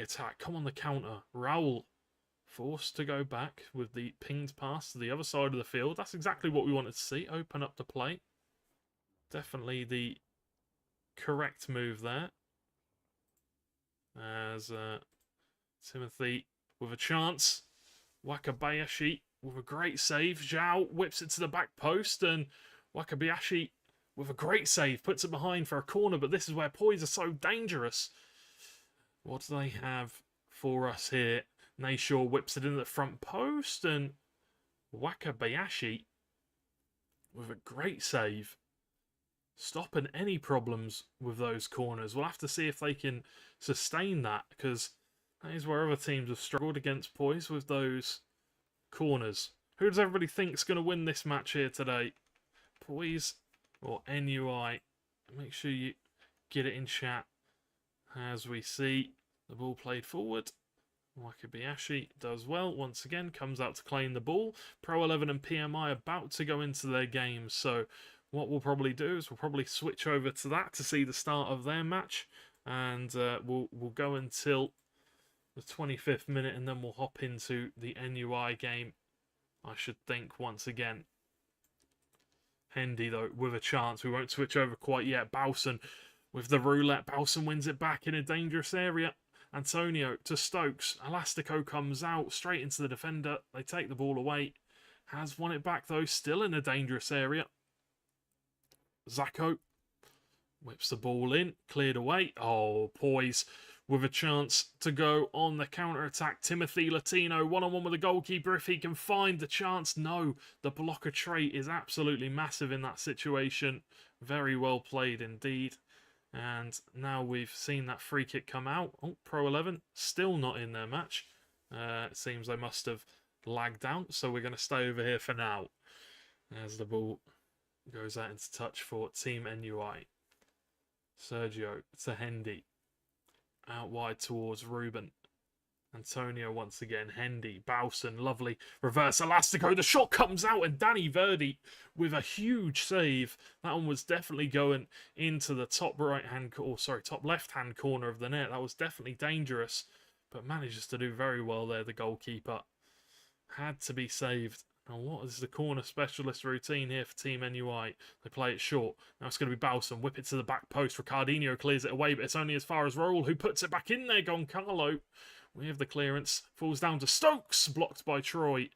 attack, come on the counter. Raul forced to go back with the pinged pass to the other side of the field. That's exactly what we wanted to see. Open up the play. Definitely the correct move there. As Timothy with a chance. Wakabayashi with a great save. Zhao whips it to the back post, and Wakabayashi with a great save puts it behind for a corner, but this is where Poise are so dangerous. What do they have for us here? Nayshaw whips it in the front post, and Wakabayashi with a great save. Stopping any problems with those corners. We'll have to see if they can sustain that, because that is where other teams have struggled against Poise with those corners. Who does everybody think is going to win this match here today? Poise or NUI? Make sure you get it in chat as we see the ball played forward. Wakabayashi does well. Once again, comes out to claim the ball. Pro 11 and PMI about to go into their games, so what we'll probably do is we'll probably switch over to that to see the start of their match, and we'll go until the 25th minute, and then we'll hop into the NUI game, I should think, once again. Hendy, though, with a chance. We won't switch over quite yet. Balsan with the roulette. Balsan wins it back in a dangerous area. Antonio to Stokes. Elastico comes out straight into the defender. They take the ball away. Has won it back, though. Still in a dangerous area. Zacco whips the ball in. Cleared away. Oh, Poise with a chance to go on the counter-attack. Timothy Latino, one-on-one with the goalkeeper if he can find the chance. No, the blocker trait is absolutely massive in that situation. Very well played indeed. And now we've seen that free kick come out. Oh, Pro 11 still not in their match. It seems they must have lagged out, so we're going to stay over here for now. As the ball goes out into touch for Team NUI. Sergio to Hendy. Out wide towards Ruben. Antonio once again. Hendy. Balsan. Lovely. Reverse Elastico. The shot comes out, and Danny Verdi with a huge save. That one was definitely going into the top top left-hand corner of the net. That was definitely dangerous, but manages to do very well there, the goalkeeper. Had to be saved. Now, what is the corner specialist routine here for Team NUI? They play it short. Now it's going to be Balsan. Whip it to the back post. Ricardinho clears it away, but it's only as far as Raul, who puts it back in there. Goncalo. We have the clearance. Falls down to Stokes. Blocked by Troy.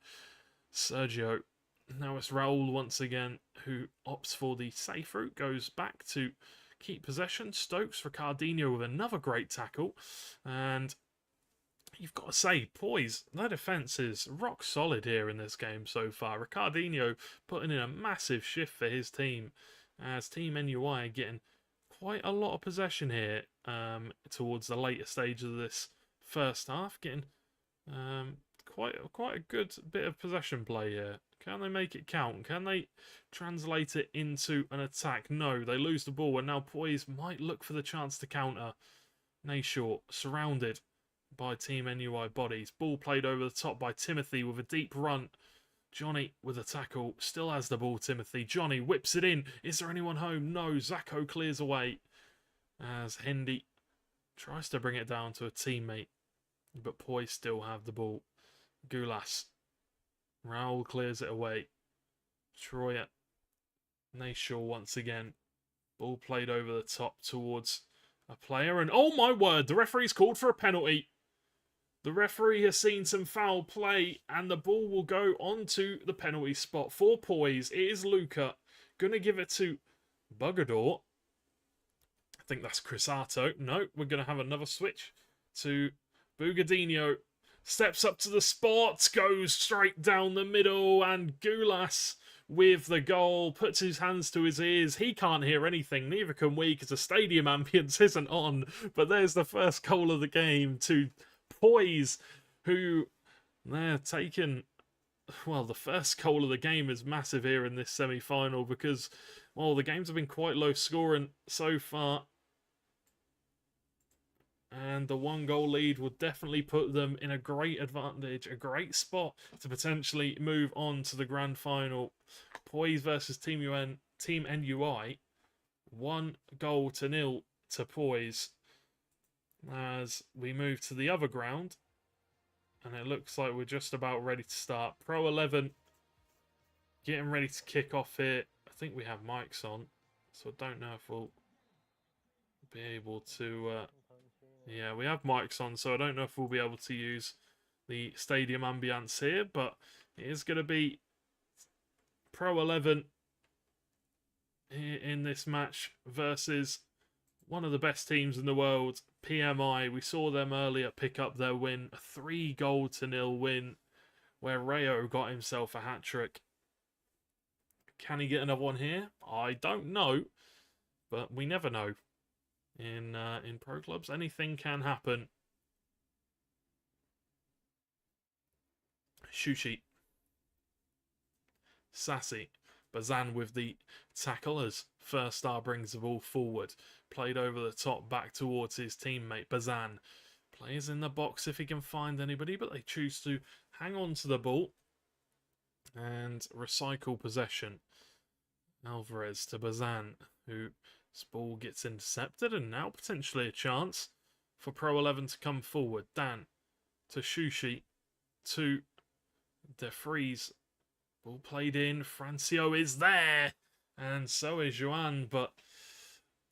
Sergio Now it's Raul once again who opts for the safe route, goes back to keep possession. Stokes, Ricardinho with another great tackle. And you've got to say, Poise, their defence is rock solid here in this game so far. Ricardinho putting in a massive shift for his team, as Team NUI are getting quite a lot of possession here towards the later stages of this first half, getting quite a good bit of possession play here. Can they make it count? Can they translate it into an attack? No, they lose the ball, and now Poise might look for the chance to counter. Nayshaw surrounded by Team NUI bodies. Ball played over the top by Timothy with a deep run. Johnny with a tackle. Still has the ball, Timothy. Johnny whips it in. Is there anyone home? No. Zacco clears away as Hendy tries to bring it down to a teammate. But Poise still have the ball. Gulas. Raul clears it away. Troyer. Nayshaw once again. Ball played over the top towards a player. And oh my word, the referee's called for a penalty. The referee has seen some foul play, and the ball will go onto the penalty spot for Poise. It is Luca. Going to give it to Bugador. I think that's Crisato. No, we're going to have another switch to Bugadinho. Steps up to the spot, goes straight down the middle, and Gulas with the goal, puts his hands to his ears. He can't hear anything, neither can we, because the stadium ambience isn't on. But there's the first goal of the game to Poise, who they're taking. Well, the first goal of the game is massive here in this semi-final because, well, the games have been quite low scoring so far. And the 1-goal lead will definitely put them in a great advantage, a great spot to potentially move on to the grand final. Poise versus Team NUI, 1-0 to Poise. As we move to the other ground, and it looks like we're just about ready to start. Pro 11 getting ready to kick off here. I think we have mics on, so I don't know if we'll be able to... yeah, we have mics on, so I don't know if we'll be able to use the stadium ambience here, but it is going to be Pro 11 in this match versus one of the best teams in the world, PMI. We saw them earlier pick up their win, a 3-0 win, where Rayo got himself a hat-trick. Can he get another one here? I don't know, but we never know. In pro clubs, anything can happen. Shushi. Sassy. Bazan with the tackle as First Star brings the ball forward. Played over the top back towards his teammate. Bazan plays in the box if he can find anybody, but they choose to hang on to the ball and recycle possession. Alvarez to Bazan, who... this ball gets intercepted, and now potentially a chance for Pro 11 to come forward. Dan to Shushi to De Vries. Ball played in. Francio is there, and so is Joan, but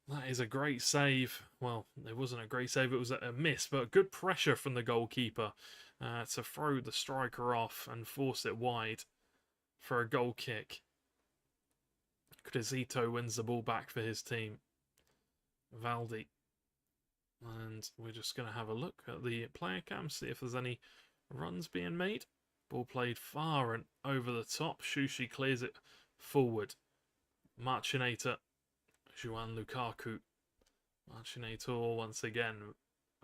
that is a great save. Well, it wasn't a great save, it was a miss, but good pressure from the goalkeeper to throw the striker off and force it wide for a goal kick. Crisito wins the ball back for his team. Valdi. And we're just going to have a look at the player cam, see if there's any runs being made. Ball played far and over the top. Shushi clears it forward. Marcinator. Juan Lukaku. Marcinator once again.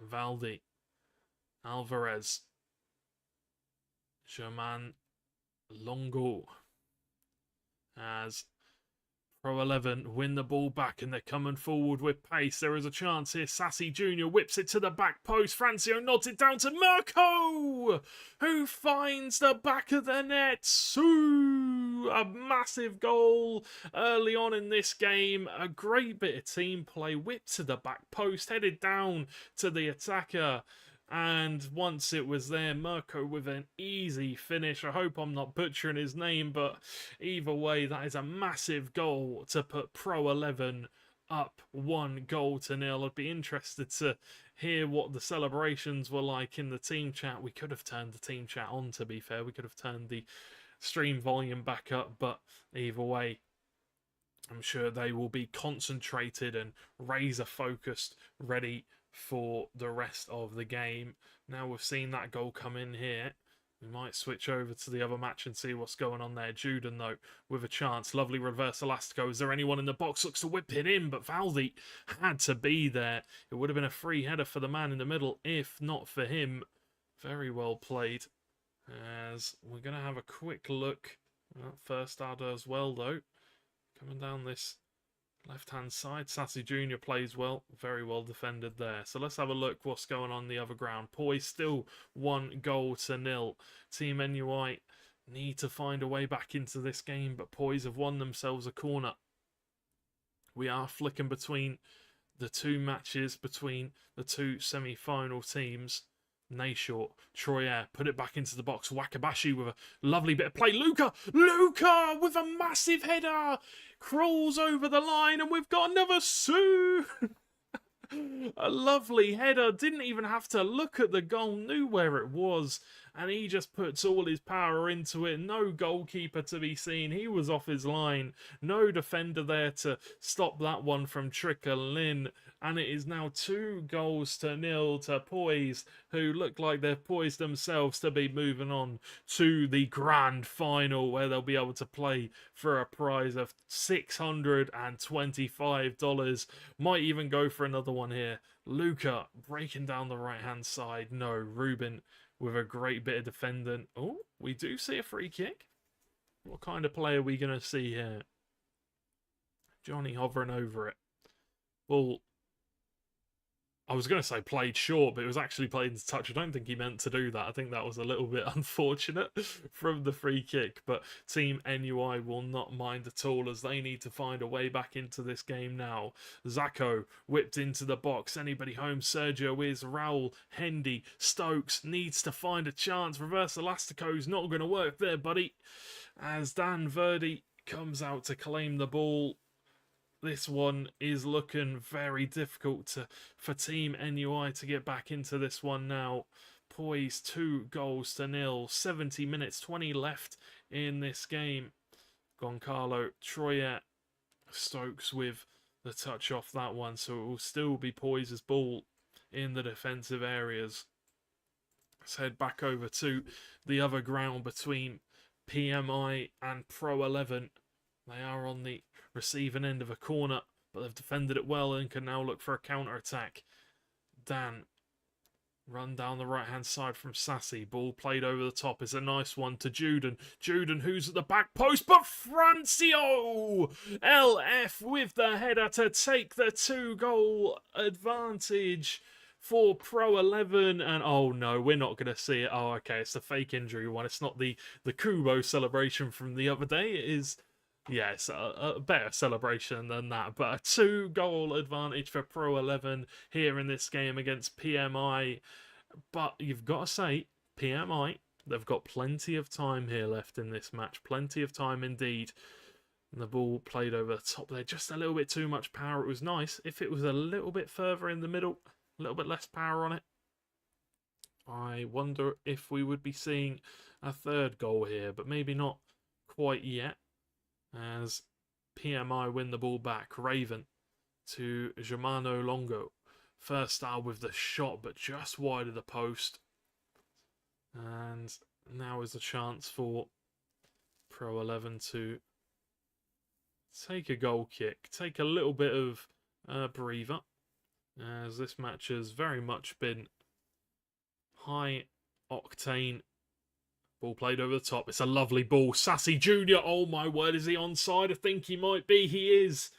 Valdi. Alvarez. German Longo. As Pro 11 win the ball back and they're coming forward with pace. There is a chance here. Sassy Jr. whips it to the back post. Francio nods it down to Mirko, who finds the back of the net. A massive goal early on in this game. A great bit of team play. Whipped to the back post. Headed down to the attacker. And once it was there, Mirko with an easy finish. I hope I'm not butchering his name, but either way, that is a massive goal to put Pro 11 up 1-0. I'd be interested to hear what the celebrations were like in the team chat. We could have turned the team chat on, to be fair. We could have turned the stream volume back up, but either way, I'm sure they will be concentrated and razor focused, ready for the rest of the game. Now we've seen that goal come in here. We might switch over to the other match and see what's going on there. Juden, though, with a chance. Lovely reverse elastico. Is there anyone in the box? Looks to whip it in, but Valdi had to be there. It would have been a free header for the man in the middle, if not for him. Very well played. As we're going to have a quick look. First adder as well, though. Coming down this left-hand side. Sassy Jr. plays well. Very well defended there. So let's have a look what's going on the other ground. Poise still 1-0. Team NUI need to find a way back into this game, but Poise have won themselves a corner. We are flicking between the two matches, between the two semi-final teams. Nashort, Troyer, put it back into the box. Wakabashi with a lovely bit of play. Luca with a massive header. Crawls over the line and we've got another Sue. A lovely header. Didn't even have to look at the goal. Knew where it was. And he just puts all his power into it. No goalkeeper to be seen. He was off his line. No defender there to stop that one from trickling in. And it is now 2-0 to Poise, who look like they've poised themselves to be moving on to the grand final, where they'll be able to play for a prize of $625. Might even go for another one here. Luca breaking down the right-hand side. No, Ruben with a great bit of defending. Oh, we do see a free kick. What kind of play are we going to see here? Johnny hovering over it. Ball, I was going to say played short, but it was actually played into touch. I don't think he meant to do that. I think that was a little bit unfortunate from the free kick. But Team NUI will not mind at all, as they need to find a way back into this game now. Zacco whipped into the box. Anybody home? Sergio is. Raul, Hendy, Stokes needs to find a chance. Reverse elastico's not going to work there, buddy. As Dan Verdi comes out to claim the ball. This one is looking very difficult for Team NUI to get back into this one now. Poise 2-0. 70 minutes, 20 left in this game. Goncalo, Troyer, Stokes with the touch off that one. So it will still be Poise's ball in the defensive areas. Let's head back over to the other ground between PMI and Pro 11. They are on the receiving end of a corner, but they've defended it well and can now look for a counter-attack. Dan, run down the right-hand side from Sassy. Ball played over the top. It's a nice one to Juden. Juden, who's at the back post, but Francio! LF with the header to take the 2-goal advantage for Pro 11. And oh no, we're not going to see it. Oh, okay, it's the fake injury one. It's not the Kubo celebration from the other day. It is... yes, a better celebration than that, but a 2-goal advantage for Pro 11 here in this game against PMI. But you've got to say, PMI, they've got plenty of time here left in this match. Plenty of time indeed. And the ball played over the top there. Just a little bit too much power. It was nice if it was a little bit further in the middle, a little bit less power on it. I wonder if we would be seeing a third goal here, but maybe not quite yet. As PMI win the ball back. Raven to Germano Longo. First star with the shot, but just wide of the post. And now is a chance for Pro 11 to take a goal kick. Take a little bit of breather. As this match has very much been high octane. Ball played over the top. It's a lovely ball. Sassy Jr. Oh my word, is he onside? I think he might be. He is.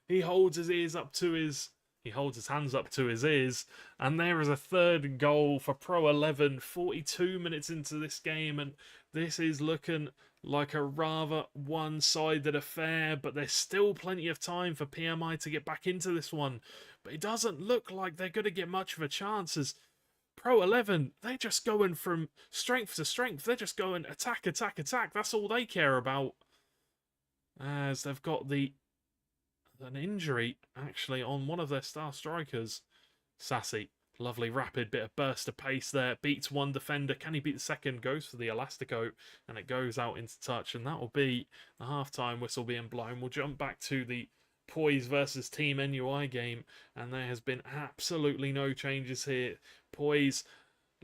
He holds his ears up to his... he holds his hands up to his ears. And there is a third goal for Pro 11. 42 minutes into this game. And this is looking like a rather one-sided affair. But there's still plenty of time for PMI to get back into this one. But it doesn't look like they're going to get much of a chance, as Pro 11, they're just going from strength to strength. They're just going attack, attack, attack. That's all they care about. As they've got an injury, actually, on one of their star strikers. Sassy Lovely rapid bit of burst of pace there. Beats one defender. Can he beat the second? Goes for the Elastico, and it goes out into touch. And that will be the half-time whistle being blown. We'll jump back to the Poise versus Team NUI game, and there has been absolutely no changes here. Poise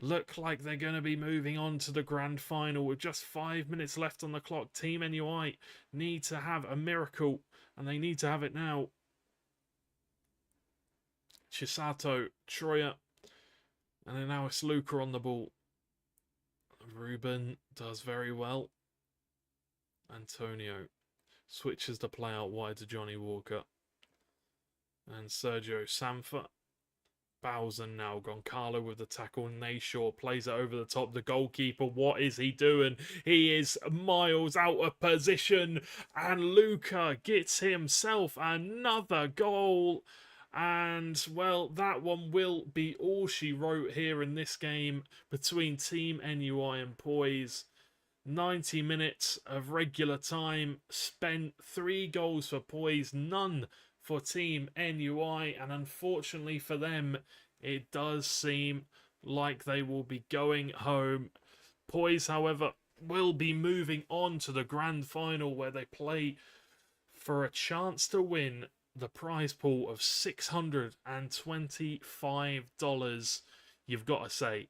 look like they're going to be moving on to the grand final with just 5 minutes left on the clock. Team NUI need to have a miracle, and they need to have it now. Chisato, Troya, and then now it's Luca on the ball. Ruben does very well. Antonio switches the play out wide to Johnny Walker. And Sergio Sanfa. Bowsen now. Goncalo with the tackle. Nayshaw plays it over the top. The goalkeeper, what is he doing? He is miles out of position. And Luca gets himself another goal. And, well, that one will be all she wrote here in this game between Team NUI and Poise. 90 minutes of regular time spent. 3 goals for Poise, none for Team NUI. And unfortunately for them, it does seem like they will be going home. Poise, however, will be moving on to the grand final where they play for a chance to win the prize pool of $625. You've got to say,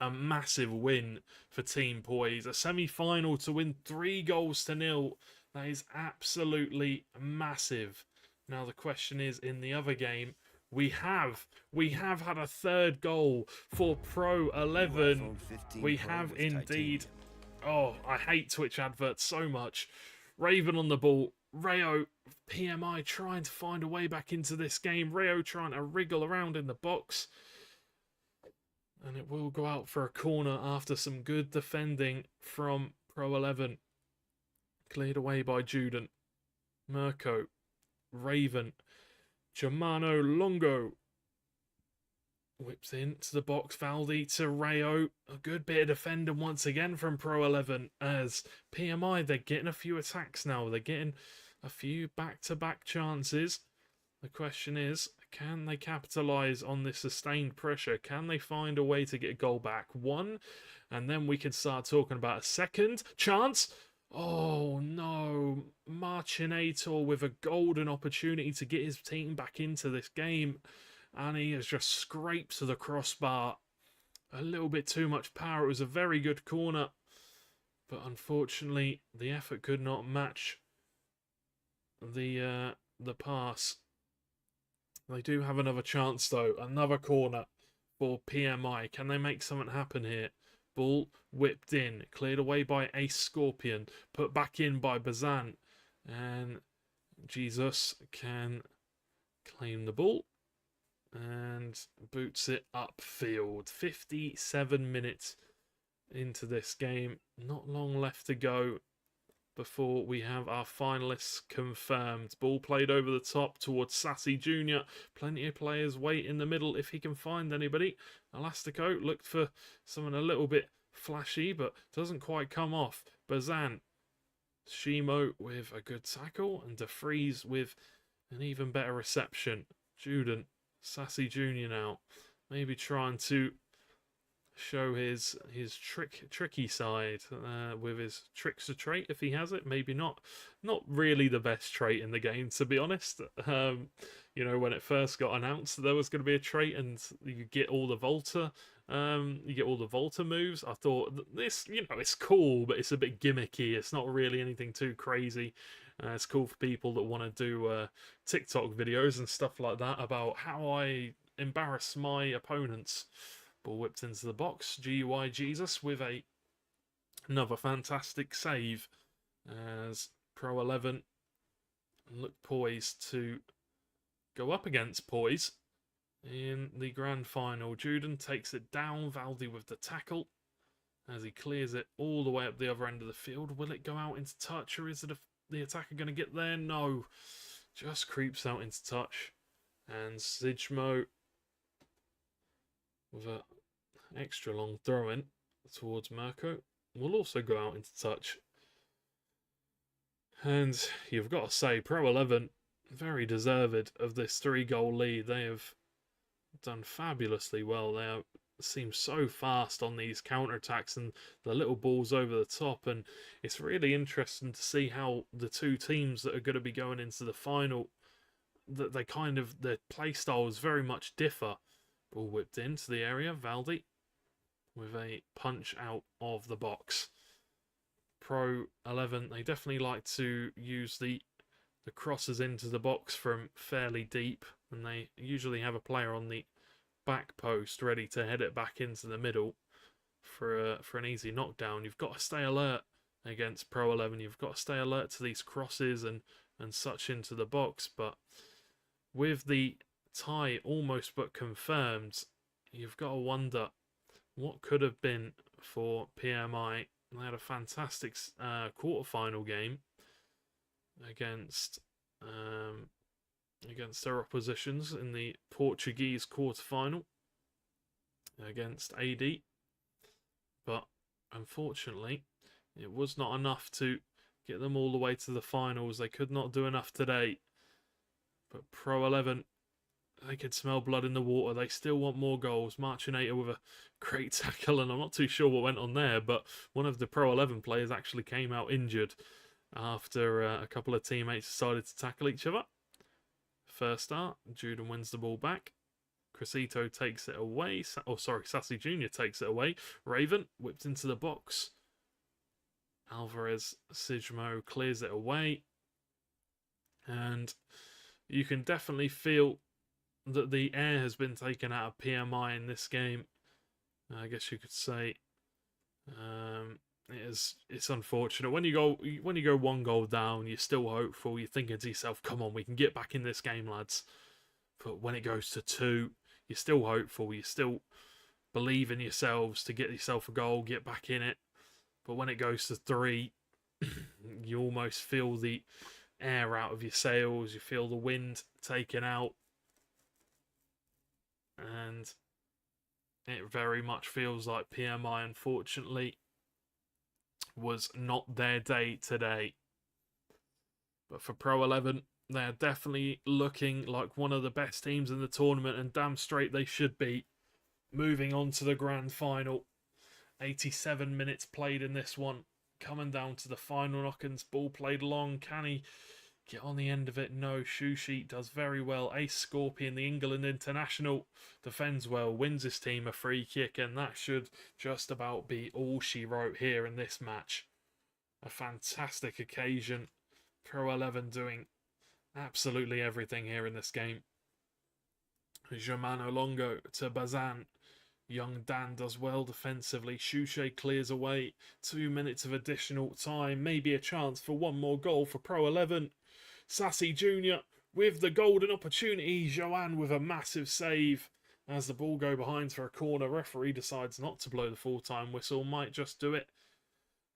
a massive win for Team Poise. A semi-final to win 3-0. That is absolutely massive. Now the question is, in the other game, we have had a third goal for Pro 11. We have indeed. Oh, I hate Twitch adverts so much. Raven on the ball. Rayo, PMI trying to find a way back into this game. Rayo trying to wriggle around in the box. And it will go out for a corner after some good defending from Pro 11. Cleared away by Juden. Mirko. Raven. Germano Longo. Whips into the box. Valdi to Rayo. A good bit of defending once again from Pro 11. As PMI, they're getting a few attacks now. They're getting a few back-to-back chances. The question is, can they capitalise on this sustained pressure? Can they find a way to get a goal back? One, and then we can start talking about a second chance. Oh no, Marcinator with a golden opportunity to get his team back into this game. And he has just scraped to the crossbar. A little bit too much power. It was a very good corner. But unfortunately, the effort could not match the pass. They do have another chance though. Another corner for PMI. Can they make something happen here? Ball whipped in. Cleared away by Ace Scorpion. Put back in by Bazan. And Jesus can claim the ball. And boots it upfield. 57 minutes into this game. Not long left to go before we have our finalists confirmed. Ball played over the top towards Sassy Jr. Plenty of players wait in the middle if he can find anybody. Elastico looked for something a little bit flashy, but doesn't quite come off. Bazan. Shimo with a good tackle, and DeFries with an even better reception. Juden. Sassy Jr. now. Maybe trying to show his tricky side with his trickster trait if he has it. Maybe not really the best trait in the game, to be honest. You know, when it first got announced there was going to be a trait and you get all the Volta moves. I thought this, you know, it's cool, but it's a bit gimmicky. It's not really anything too crazy. It's cool for people that want to do TikTok videos and stuff like that about how I embarrass my opponents. Ball whipped into the box. GUI Jesus with another fantastic save as Pro 11 look poised to go up against Poise in the grand final. Juden takes it down. Valdi with the tackle as he clears it all the way up the other end of the field. Will it go out into touch, or is it the attacker going to get there? No. Just creeps out into touch. And Sigmo with an extra long throw-in towards Mirko will also go out into touch. And you've got to say, Pro 11, very deserved of this 3-goal lead. They have done fabulously well. They seem so fast on these counterattacks and the little balls over the top, and it's really interesting to see how the two teams that are going to be going into the final, that they kind of, their play styles very much differ. Ball whipped into the area, Valdi with a punch out of the box. Pro 11, they definitely like to use the crosses into the box from fairly deep, and they usually have a player on the back post ready to head it back into the middle for an easy knockdown. You've got to stay alert against Pro 11. You've got to stay alert to these crosses and such into the box. But with the tie almost but confirmed, you've got to wonder what could have been for PMI. They had a fantastic quarterfinal game against their oppositions in the Portuguese quarterfinal against AD, but unfortunately it was not enough to get them all the way to the finals. They could not do enough today, but Pro 11, they could smell blood in the water. They still want more goals. Marchinator with a great tackle, and I'm not too sure what went on there, but one of the Pro 11 players actually came out injured after a couple of teammates decided to tackle each other. First start, Juden wins the ball back. Crescito takes it away. Sassy Jr. takes it away. Raven whipped into the box. Alvarez Sigmo clears it away. And you can definitely feel that the air has been taken out of PMI in this game. I guess you could say it's unfortunate. When you go one goal down, you're still hopeful. You're thinking to yourself, come on, we can get back in this game, lads. But when it goes to 2, you're still hopeful. You still believe in yourselves to get yourself a goal, get back in it. But when it goes to 3, you almost feel the air out of your sails. You feel the wind taken out. And it very much feels like PMI, unfortunately, was not their day today. But for Pro 11, they're definitely looking like one of the best teams in the tournament, and damn straight they should be. Moving on to the grand final. 87 minutes played in this one. Coming down to the final knock-ins. Ball played long. Can he get on the end of it? No. Shushi does very well. Ace Scorpion, the England international, defends well, wins his team a free kick, and that should just about be all she wrote here in this match. A fantastic occasion. Pro 11 doing absolutely everything here in this game. Germano Longo to Bazan. Young Dan does well defensively. Shushi clears away. 2 minutes of additional time. Maybe a chance for one more goal for Pro 11. Sassy Jr. with the golden opportunity. Joanne with a massive save. As the ball go behind for a corner, referee decides not to blow the full-time whistle. Might just do it.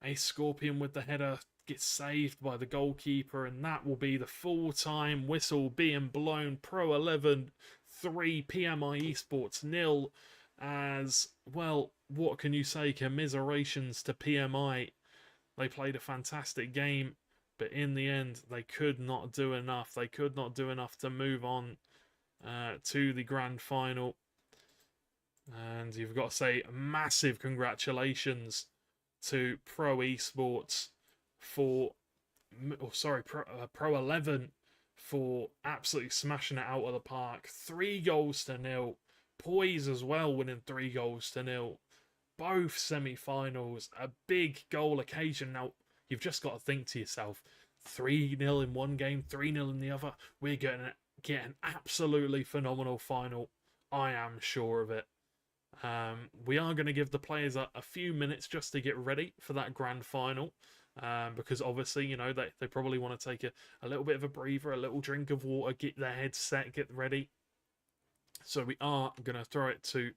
Ace Scorpion with the header gets saved by the goalkeeper, and that will be the full-time whistle being blown. Pro 11 3, PMI Esports 0. As well, what can you say? Commiserations to PMI. They played a fantastic game, but in the end, they could not do enough. They could not do enough to move on to the grand final. And you've got to say massive congratulations to Pro Esports Pro 11 for absolutely smashing it out of the park. 3-0. Poise as well, winning 3-0. Both semi-finals, a big goal occasion. Now, you've just got to think to yourself, 3-0 in one game, 3-0 in the other. We're going to get an absolutely phenomenal final. I am sure of it. We are going to give the players a few minutes just to get ready for that grand final. Because obviously, you know, they probably want to take a little bit of a breather, a little drink of water, get their heads set, get ready. So we are going to throw it to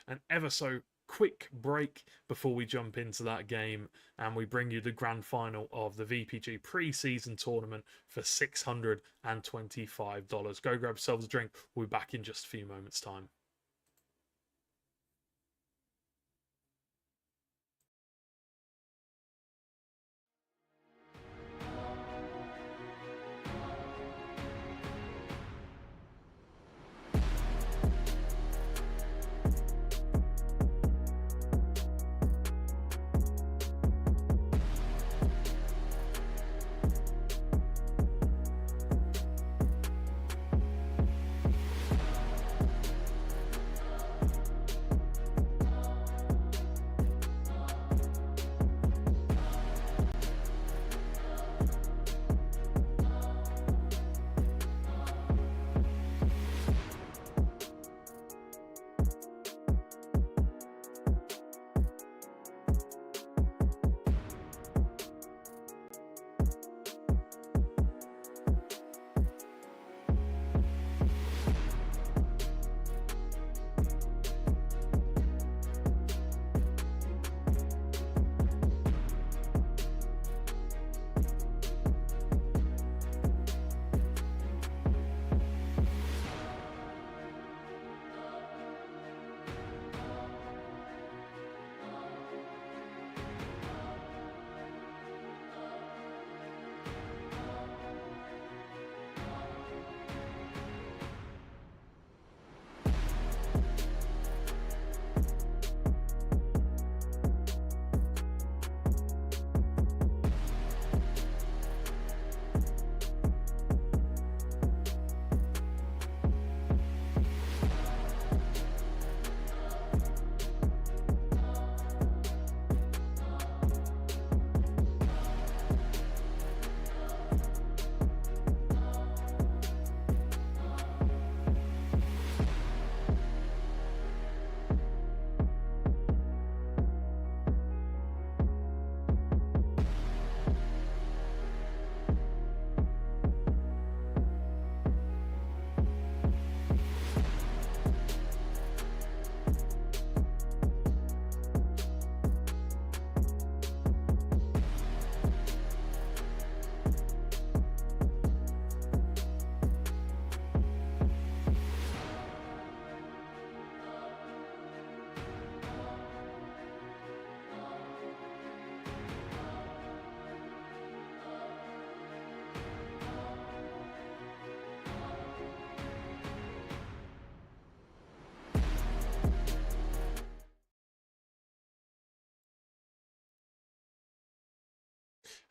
an ever so quick break before we jump into that game, and we bring you the grand final of the VPG pre-season tournament for $625. Go grab yourselves a drink. We'll be back in just a few moments' time.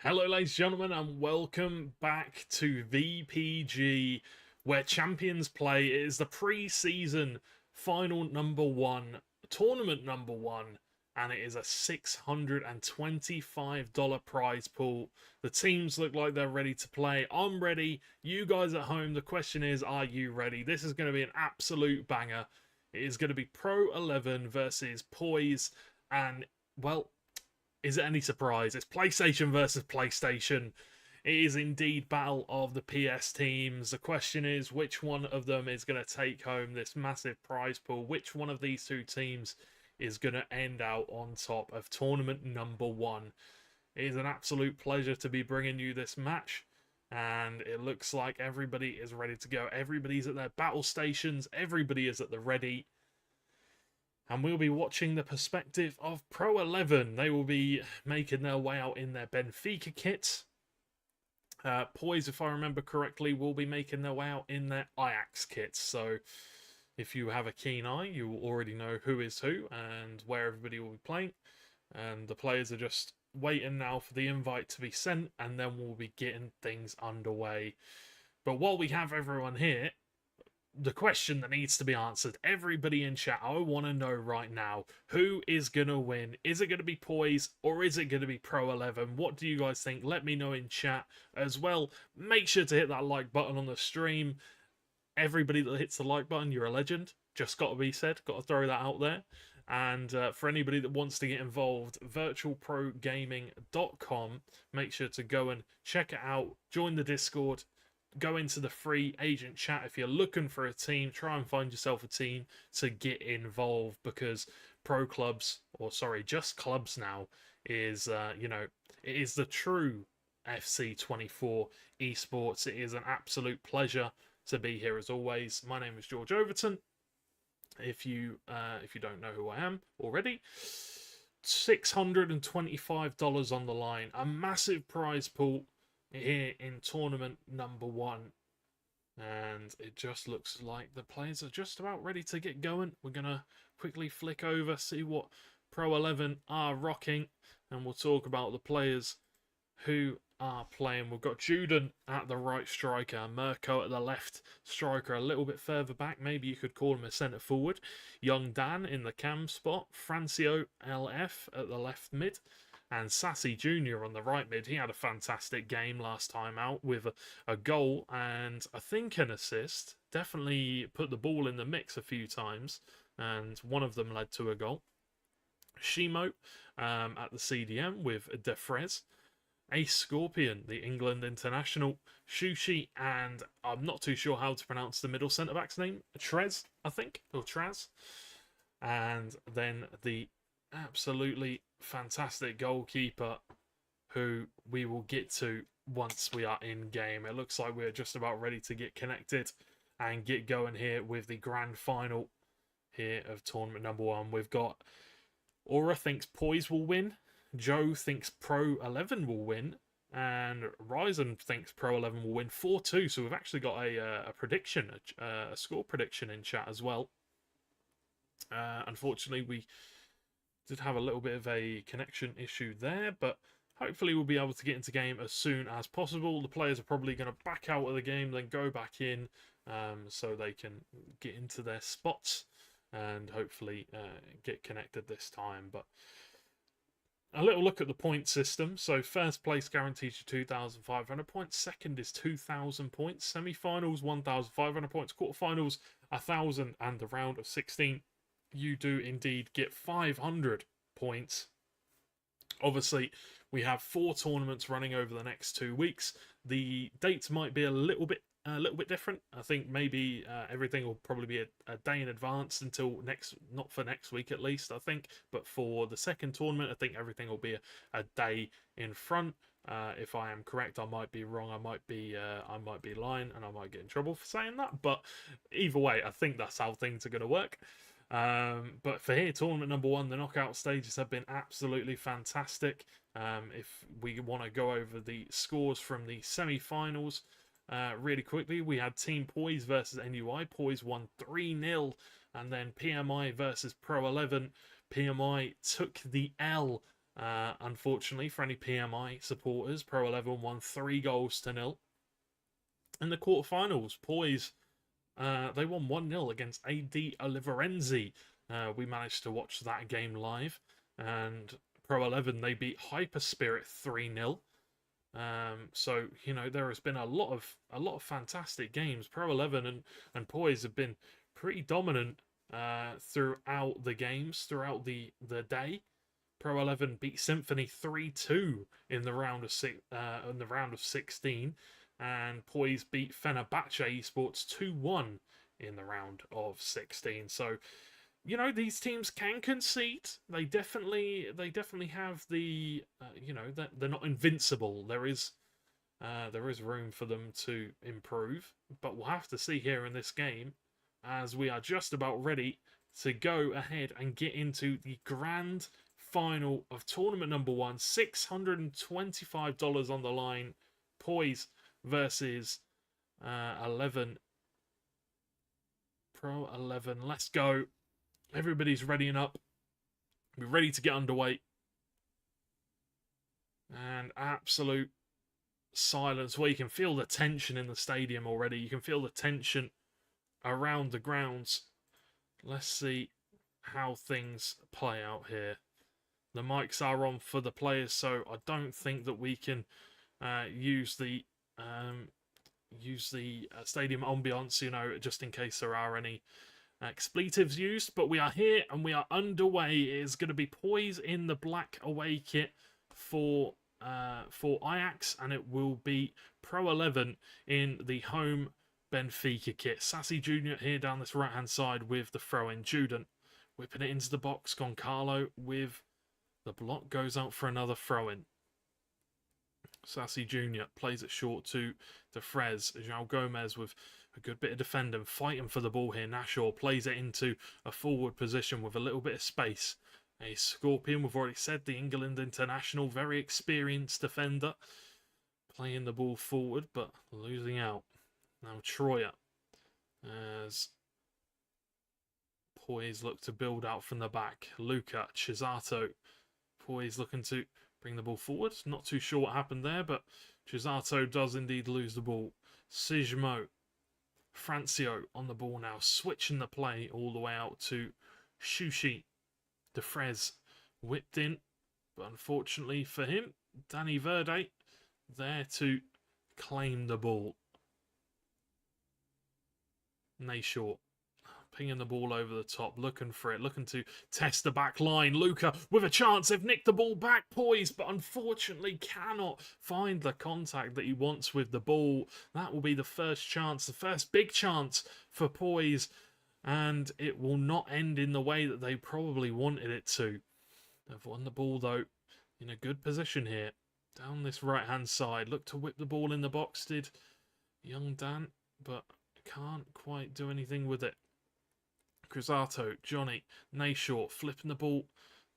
Hello, ladies and gentlemen, and welcome back to VPG, where champions play. It is the pre-season final number one, tournament number one, and it is a $625 prize pool. The teams look like they're ready to play. I'm ready. You guys at home, the question is, are you ready? This is going to be an absolute banger. It is going to be Pro 11 versus Poise, and, well, is it any surprise? It's PlayStation versus PlayStation. It is indeed battle of the PS teams. The question is, which one of them is going to take home this massive prize pool? Which one of these two teams is going to end out on top of tournament number one? It is an absolute pleasure to be bringing you this match, and it looks like everybody is ready to go. Everybody's at their battle stations. Everybody is at the ready. And we'll be watching the perspective of Pro 11. They will be making their way out in their Benfica kits. Poise, if I remember correctly, will be making their way out in their Ajax kits. So if you have a keen eye, you will already know who is who and where everybody will be playing. And the players are just waiting now for the invite to be sent, and then we'll be getting things underway. But while we have everyone here, the question that needs to be answered, everybody in chat, I want to know right now, who is going to win? Is it going to be Poise or is it going to be Pro 11? What do you guys think? Let me know in chat as well. Make sure to hit that like button on the stream. Everybody that hits the like button, you're a legend. Just got to be said. Got to throw that out there. And for anybody that wants to get involved, virtualprogaming.com. Make sure to go and check it out. Join the Discord. Go into the free agent chat. If you're looking for a team, try and find yourself a team to get involved, because pro clubs, or sorry, just clubs now, is, it is the true FC24 esports. It is an absolute pleasure to be here as always. My name is George Overton. If you don't know who I am already, $625 on the line, a massive prize pool here in tournament number one, and it just looks like the players are just about ready to get going. We're gonna quickly flick over, see what Pro 11 are rocking, and we'll talk about the players who are playing. We've got Juden at the right striker, Mirko at the left striker, a little bit further back, maybe you could call him a centre forward, Young Dan in the cam spot, Francio LF at the left mid, and Sassy Jr. on the right mid. He had a fantastic game last time out with a goal and I think an assist. Definitely put the ball in the mix a few times, and one of them led to a goal. Shimo at the CDM with Defrez. Ace Scorpion, the England international. Shushi, and I'm not too sure how to pronounce the middle centre-back's name. Trez, I think, or Traz. And then the absolutely fantastic goalkeeper, who we will get to once we are in game. It looks like we're just about ready to get connected and get going here with the grand final here of tournament number one. We've got Aura thinks Poise will win, Joe thinks Pro 11 will win, and Ryzen thinks Pro 11 will win 4-2. So we've actually got a prediction, a score prediction in chat as well. Unfortunately, we did have a little bit of a connection issue there, but hopefully we'll be able to get into game as soon as possible. The players are probably going to back out of the game, then go back in, so they can get into their spots and hopefully get connected this time. But a little look at the point system. So first place guarantees you 2,500 points. Second is 2,000 points. Semi-finals 1,500 points. Quarterfinals 1,000, and the round of 16 you do indeed get 500 points. Obviously, we have 4 tournaments running over the next 2 weeks. The dates might be a little bit different. I think maybe everything will probably be a day in advance until not for next week at least, I think. But for the second tournament, I think everything will be a day in front. If I am correct, I might be wrong. I might be lying, and I might get in trouble for saying that. But either way, I think that's how things are going to work. But for here, tournament number one, the knockout stages have been absolutely fantastic. If we want to go over the scores from the semi-finals really quickly, we had Team Poise versus NUI. Poise won 3-0, and then PMI versus Pro 11. PMI took the L Unfortunately, for any PMI supporters, Pro 11 won 3-0 in the quarterfinals. Poise, they won 1-0 against AD Oliverenzi. We managed to watch that game live, and Pro 11 they beat Hyper Spirit 3-0. So you know there has been a lot of fantastic games. Pro 11 and Poise have been pretty dominant throughout the games, throughout the day. Pro 11 beat Symphony 3-2 in the round of 16, and Poise beat Fenerbahce Esports 2-1 in the round of 16. So, you know, these teams can concede. They definitely have the you know, they're not invincible. There is room for them to improve, but we'll have to see here in this game, as we are just about ready to go ahead and get into the grand final of tournament number 1. $625 on the line. Poise versus 11 Pro 11. Let's go. Everybody's readying up. We're ready to get underway. And absolute silence where you can feel the tension in the stadium already. You can feel the tension around the grounds. Let's see how things play out here. The mics are on for the players, so I don't think that we can use the stadium ambiance, you know, just in case there are any expletives used. But we are here and we are underway. It is going to be Poise in the black away kit for Ajax, and it will be Pro 11 in the home Benfica kit. Sassy Jr. here down this right hand side with the throw-in. Juden whipping it into the box. Goncalo with the block, goes out for another throw-in. Sassy Jr. plays it short to Frez. João Gomez with a good bit of defending, fighting for the ball here. Nashor plays it into a forward position with a little bit of space. A Scorpion, we've already said, the England international, very experienced defender. Playing the ball forward, but losing out. Now Troyer, as Poise look to build out from the back. Luca, Chisato. Poise looking to bring the ball forward. Not too sure what happened there, but Chisato does indeed lose the ball. Sijmo. Francio on the ball now, switching the play all the way out to Shushi. Defrez whipped in, but unfortunately for him, Danny Verde there to claim the ball. Nayshaw pinging the ball over the top, looking for it, looking to test the back line. Luca with a chance. They've nicked the ball back, Poise, but unfortunately cannot find the contact that he wants with the ball. That will be the first chance, the first big chance for Poise, and it will not end in the way that they probably wanted it to. They've won the ball, though, in a good position here. Down this right-hand side. Look to whip the ball in the box, did young Dan, but can't quite do anything with it. Crisato, Johnny, Nayshaw flipping the ball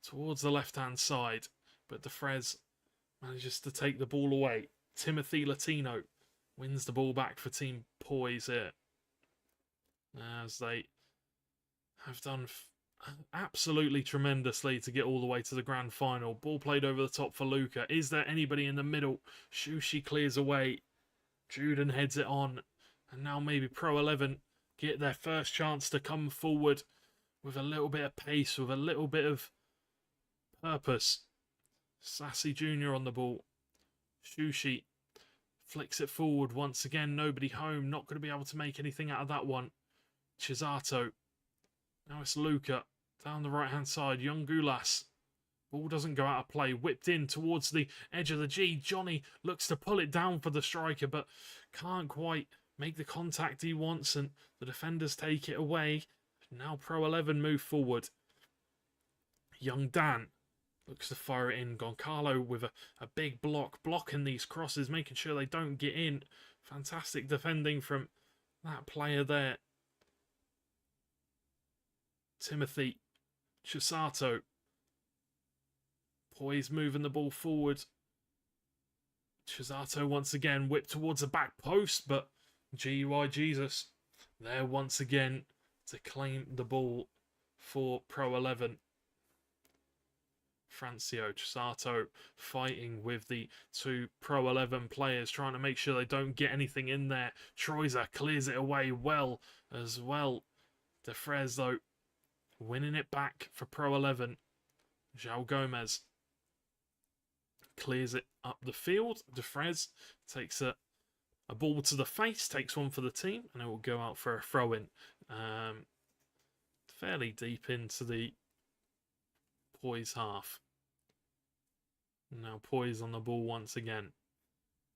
towards the left-hand side, but Defrez manages to take the ball away. Timothy Latino wins the ball back for Team Poise here, as they have done absolutely tremendously to get all the way to the grand final. Ball played over the top for Luca. Is there anybody in the middle? Shushi clears away. Juden heads it on, and now maybe Pro 11 get their first chance to come forward with a little bit of pace, with a little bit of purpose. Sassy Jr. on the ball. Shushi flicks it forward once again. Nobody home. Not going to be able to make anything out of that one. Chisato. Now it's Luca. Down the right-hand side. Young Gulas. Ball doesn't go out of play. Whipped in towards the edge of the G. Johnny looks to pull it down for the striker, but can't quite make the contact he wants, and the defenders take it away. Now Pro 11 move forward. Young Dan looks to fire it in. Goncalo with a big block, blocking these crosses, making sure they don't get in. Fantastic defending from that player there. Timothy Chisato. Poise moving the ball forward. Chisato once again whipped towards the back post, but GUI Jesus there once again to claim the ball for Pro 11. Francio, Chisato fighting with the two Pro 11 players, trying to make sure they don't get anything in there. Troiser clears it away well as well. Defrez, though, winning it back for Pro 11. João Gomez clears it up the field. Defrez takes a ball to the face, takes one for the team, and it will go out for a throw-in. Fairly deep into the Poise half. Now Poise on the ball once again.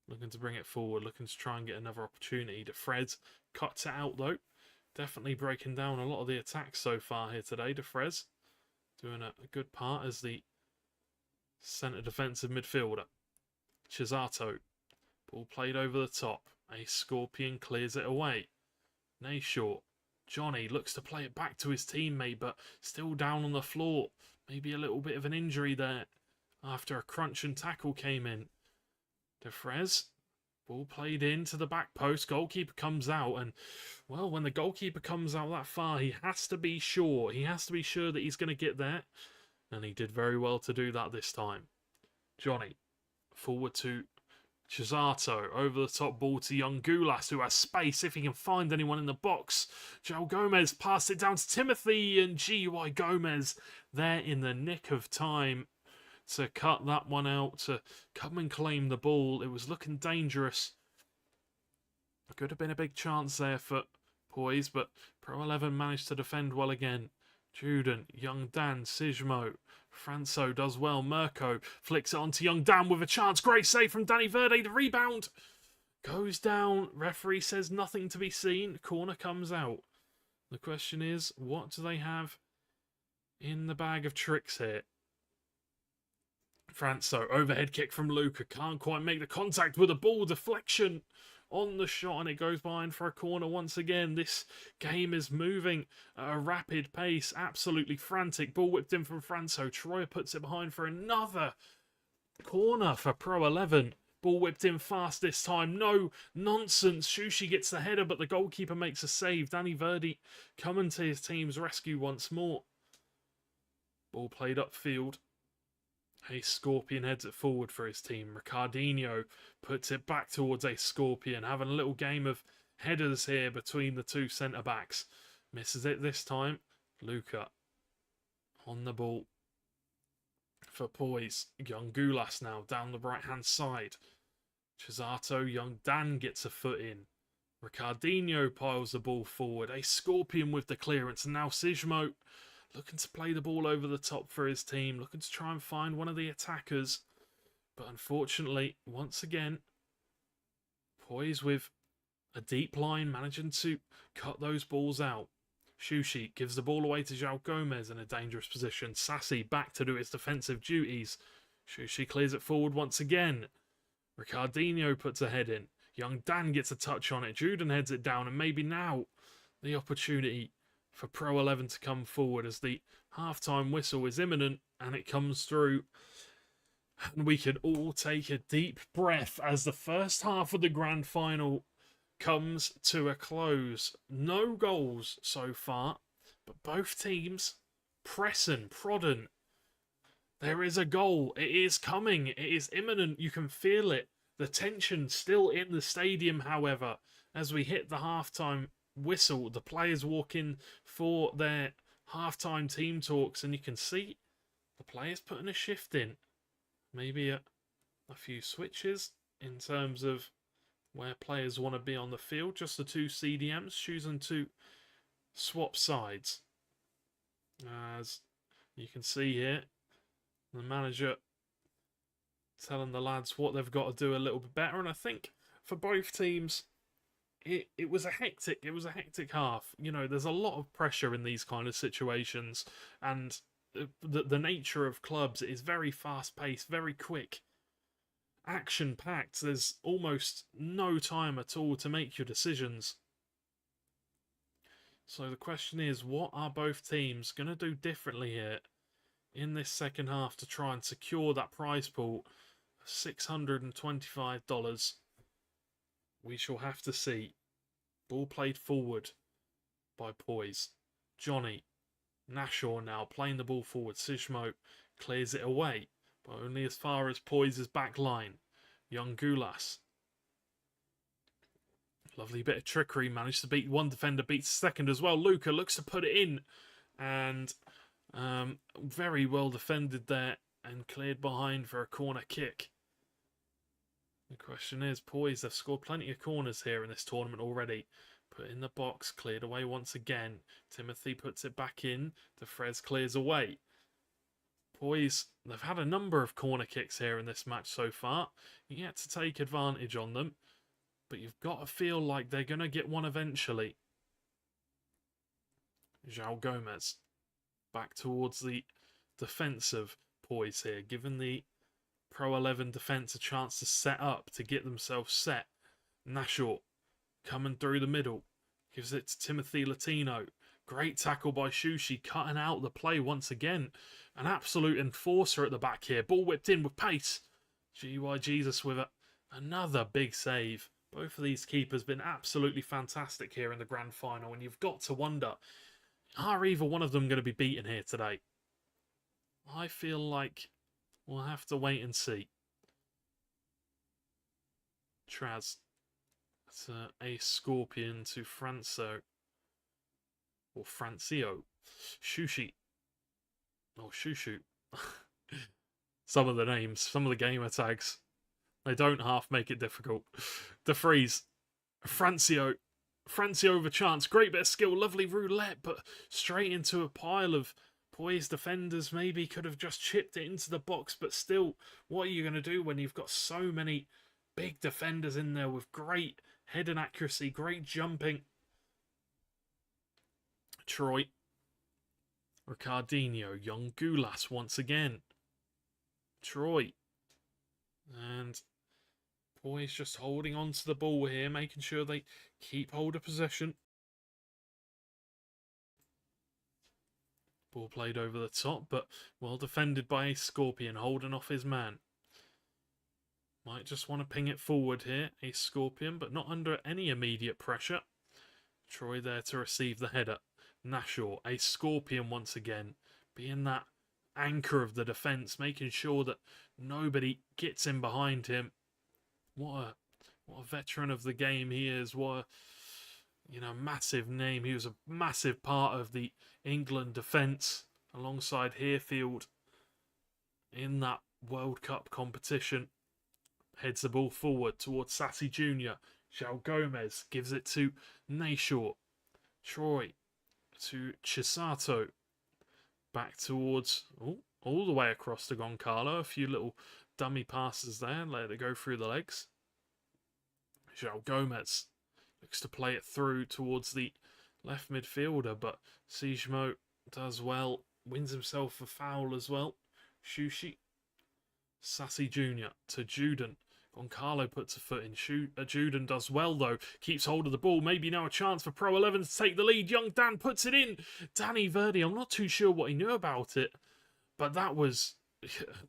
Looking to bring it forward, looking to try and get another opportunity. Defrez cuts it out though. Definitely breaking down a lot of the attacks so far here today. Defrez doing a good part as the centre defensive midfielder. Chisato. Ball played over the top. A Scorpion clears it away. Nayshaw. Johnny looks to play it back to his teammate, but still down on the floor. Maybe a little bit of an injury there after a crunch and tackle came in. Defrez. Ball played into the back post. Goalkeeper comes out, and, well, when the goalkeeper comes out that far, he has to be sure. He has to be sure that he's going to get there, and he did very well to do that this time. Johnny. Forward to Chisato, over the top ball to young Gulas, who has space if he can find anyone in the box. João Gomez passed it down to Timothy, and G.Y. Gomez there in the nick of time to cut that one out, to come and claim the ball. It was looking dangerous. Could have been a big chance there for Poise, but Pro 11 managed to defend well again. Juden, young Dan, Sismo. Franco does well. Mirko flicks it on to young Dan with a chance. Great save from Danny Verde. The rebound goes down. Referee says nothing to be seen. Corner comes out. The question is, what do they have in the bag of tricks here? Franco, overhead kick from Luca. Can't quite make the contact with a ball. Deflection on the shot, and it goes behind for a corner once again. This game is moving at a rapid pace, absolutely frantic. Ball whipped in from Franco. Troyer puts it behind for another corner for Pro 11. Ball whipped in fast this time. No nonsense. Shushi gets the header, but the goalkeeper makes a save. Danny Verdi coming to his team's rescue once more. Ball played upfield. A Scorpion heads it forward for his team. Ricardinho puts it back towards a Scorpion. Having a little game of headers here between the two centre-backs. Misses it this time. Luca on the ball for Poise. Young Gulas now down the right-hand side. Chisato, young Dan gets a foot in. Ricardinho piles the ball forward. A Scorpion with the clearance. And now Sismo looking to play the ball over the top for his team. Looking to try and find one of the attackers. But unfortunately, once again, Poise with a deep line, managing to cut those balls out. Shushi gives the ball away to João Gomez in a dangerous position. Sassy back to do its defensive duties. Shushi clears it forward once again. Ricardinho puts a head in. Young Dan gets a touch on it. Juden heads it down, and maybe now the opportunity for Pro 11 to come forward as the halftime whistle is imminent and it comes through. And we can all take a deep breath as the first half of the grand final comes to a close. No goals so far, but both teams pressing, prodding. There is a goal. It is coming. It is imminent. You can feel it. The tension still in the stadium, however, as we hit the halftime whistle. The players walk in for their halftime team talks, and you can see the players putting a shift in. Maybe a few switches in terms of where players want to be on the field. Just the two CDMs choosing to swap sides. As you can see here, the manager telling the lads what they've got to do a little bit better. And I think for both teams, it was a hectic half. You know, there's a lot of pressure in these kind of situations, and the nature of clubs is very fast paced, very quick, action packed. There's almost no time at all to make your decisions. So the question is, what are both teams going to do differently here in this second half to try and secure that prize pool of $625? We shall have to see. Ball played forward by Poise. Johnny. Nashor now playing the ball forward. Sismo clears it away, but only as far as Poise's back line. Young Gulas. Lovely bit of trickery. Managed to beat one defender, beats the second as well. Luca looks to put it in. And very well defended there and cleared behind for a corner kick. The question is, Poise, they've scored plenty of corners here in this tournament already. Put in the box, cleared away once again. Timothy puts it back in. DeFrez clears away. Poise, they've had a number of corner kicks here in this match so far. Yet to take advantage on them. But you've got to feel like they're going to get one eventually. João Gomez. Back towards the defensive Poise here. Giving the Pro 11 defence a chance to set up, to get themselves set. Nashor coming through the middle. Gives it to Timothy Latino. Great tackle by Shushi, cutting out the play once again. An absolute enforcer at the back here. Ball whipped in with pace. GY Jesus with another big save. Both of these keepers been absolutely fantastic here in the grand final. And you've got to wonder, are either one of them going to be beaten here today? I feel like we'll have to wait and see. Traz. It's a Scorpion to Franco. Or Francio. Shushi. Or Shushu. Some of the names, some of the gamer tags. They don't half make it difficult. DeFreeze. Francio. Francio with a chance. Great bit of skill. Lovely roulette, but straight into a pile of Poise defenders. Maybe could have just chipped it into the box, but still, what are you going to do when you've got so many big defenders in there with great head and accuracy, great jumping? Troy. Ricardinho. Young Gulas once again. Troy. And Poise just holding on to the ball here, making sure they keep hold of possession. Ball played over the top, but well defended by a Scorpion, holding off his man. Might just want to ping it forward here, a Scorpion, but not under any immediate pressure. Troy there to receive the header. Nashor, a Scorpion once again, being that anchor of the defence, making sure that nobody gets in behind him. What a veteran of the game he is. What a massive name. He was a massive part of the England defence alongside Harefield in that World Cup competition. Heads the ball forward towards Sassy Jr. João Gomez gives it to Nashor. Troy to Chisato. Back towards, all the way across to Goncalo. A few little dummy passes there. Let it go through the legs. João Gomez looks to play it through towards the left midfielder, but Sijmo does well. Wins himself a foul as well. Shushi. Sassy Jr. to Juden. Goncalo puts a foot in. Juden does well though. Keeps hold of the ball. Maybe now a chance for Pro 11 to take the lead. Young Dan puts it in. Danny Verdi, I'm not too sure what he knew about it, but that was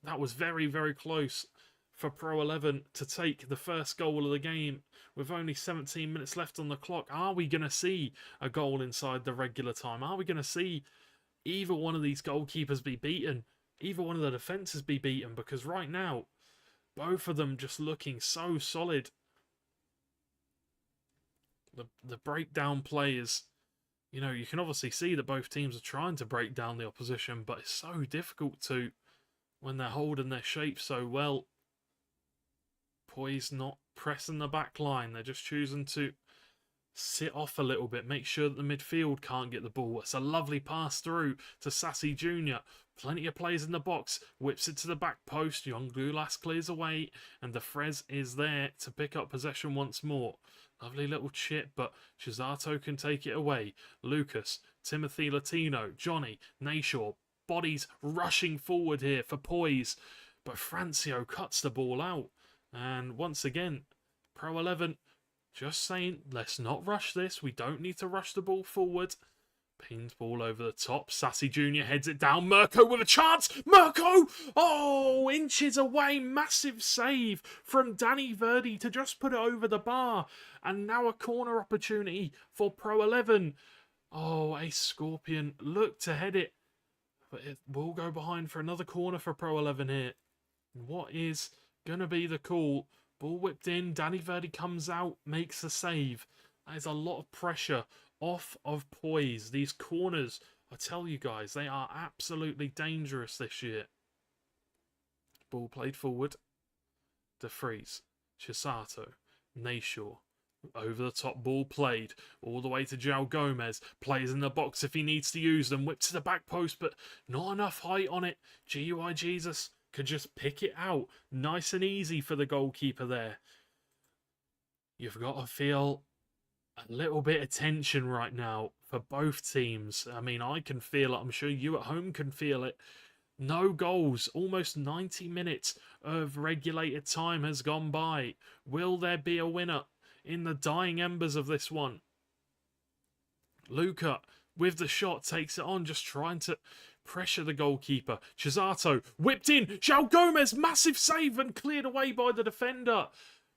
very, very close for Pro 11 to take the first goal of the game with only 17 minutes left on the clock. Are we going to see a goal inside the regular time? Are we going to see either one of these goalkeepers be beaten? Either one of the defences be beaten? Because right now, both of them just looking so solid. The breakdown play is, you can obviously see that both teams are trying to break down the opposition, but it's so difficult to when they're holding their shape so well. Poise not pressing the back line. They're just choosing to sit off a little bit, make sure that the midfield can't get the ball. It's a lovely pass through to Sassy Jr. Plenty of players in the box. Whips it to the back post. Young Gulas clears away. And DeFrez is there to pick up possession once more. Lovely little chip, but Chisato can take it away. Lucas, Timothy Latino, Johnny, Nashor. Bodies rushing forward here for Poise. But Francio cuts the ball out. And once again, Pro 11 just saying, let's not rush this. We don't need to rush the ball forward. Pins ball over the top. Sassy Jr. heads it down. Mirko with a chance. Mirko! Oh, inches away. Massive save from Danny Verdi to just put it over the bar. And now a corner opportunity for Pro 11. Oh, a Scorpion looked to head it But it will go behind for another corner for Pro 11 here. And what is going to be the call? Ball whipped in. Danny Verdi comes out, makes a save. That is a lot of pressure off of Poise. These corners, I tell you guys, they are absolutely dangerous this year. Ball played forward. De Vries, Chisato, Nayshaw. Over the top ball played all the way to João Gomez. Plays in the box if he needs to use them. Whip to the back post, but not enough height on it. GUI Jesus could just pick it out. Nice and easy for the goalkeeper there. You've got to feel a little bit of tension right now for both teams. I mean, I can feel it. I'm sure you at home can feel it. No goals. Almost 90 minutes of regulated time has gone by. Will there be a winner in the dying embers of this one? Luca with the shot takes it on, just trying to pressure the goalkeeper. Chisato whipped in. João Gomez, massive save and cleared away by the defender.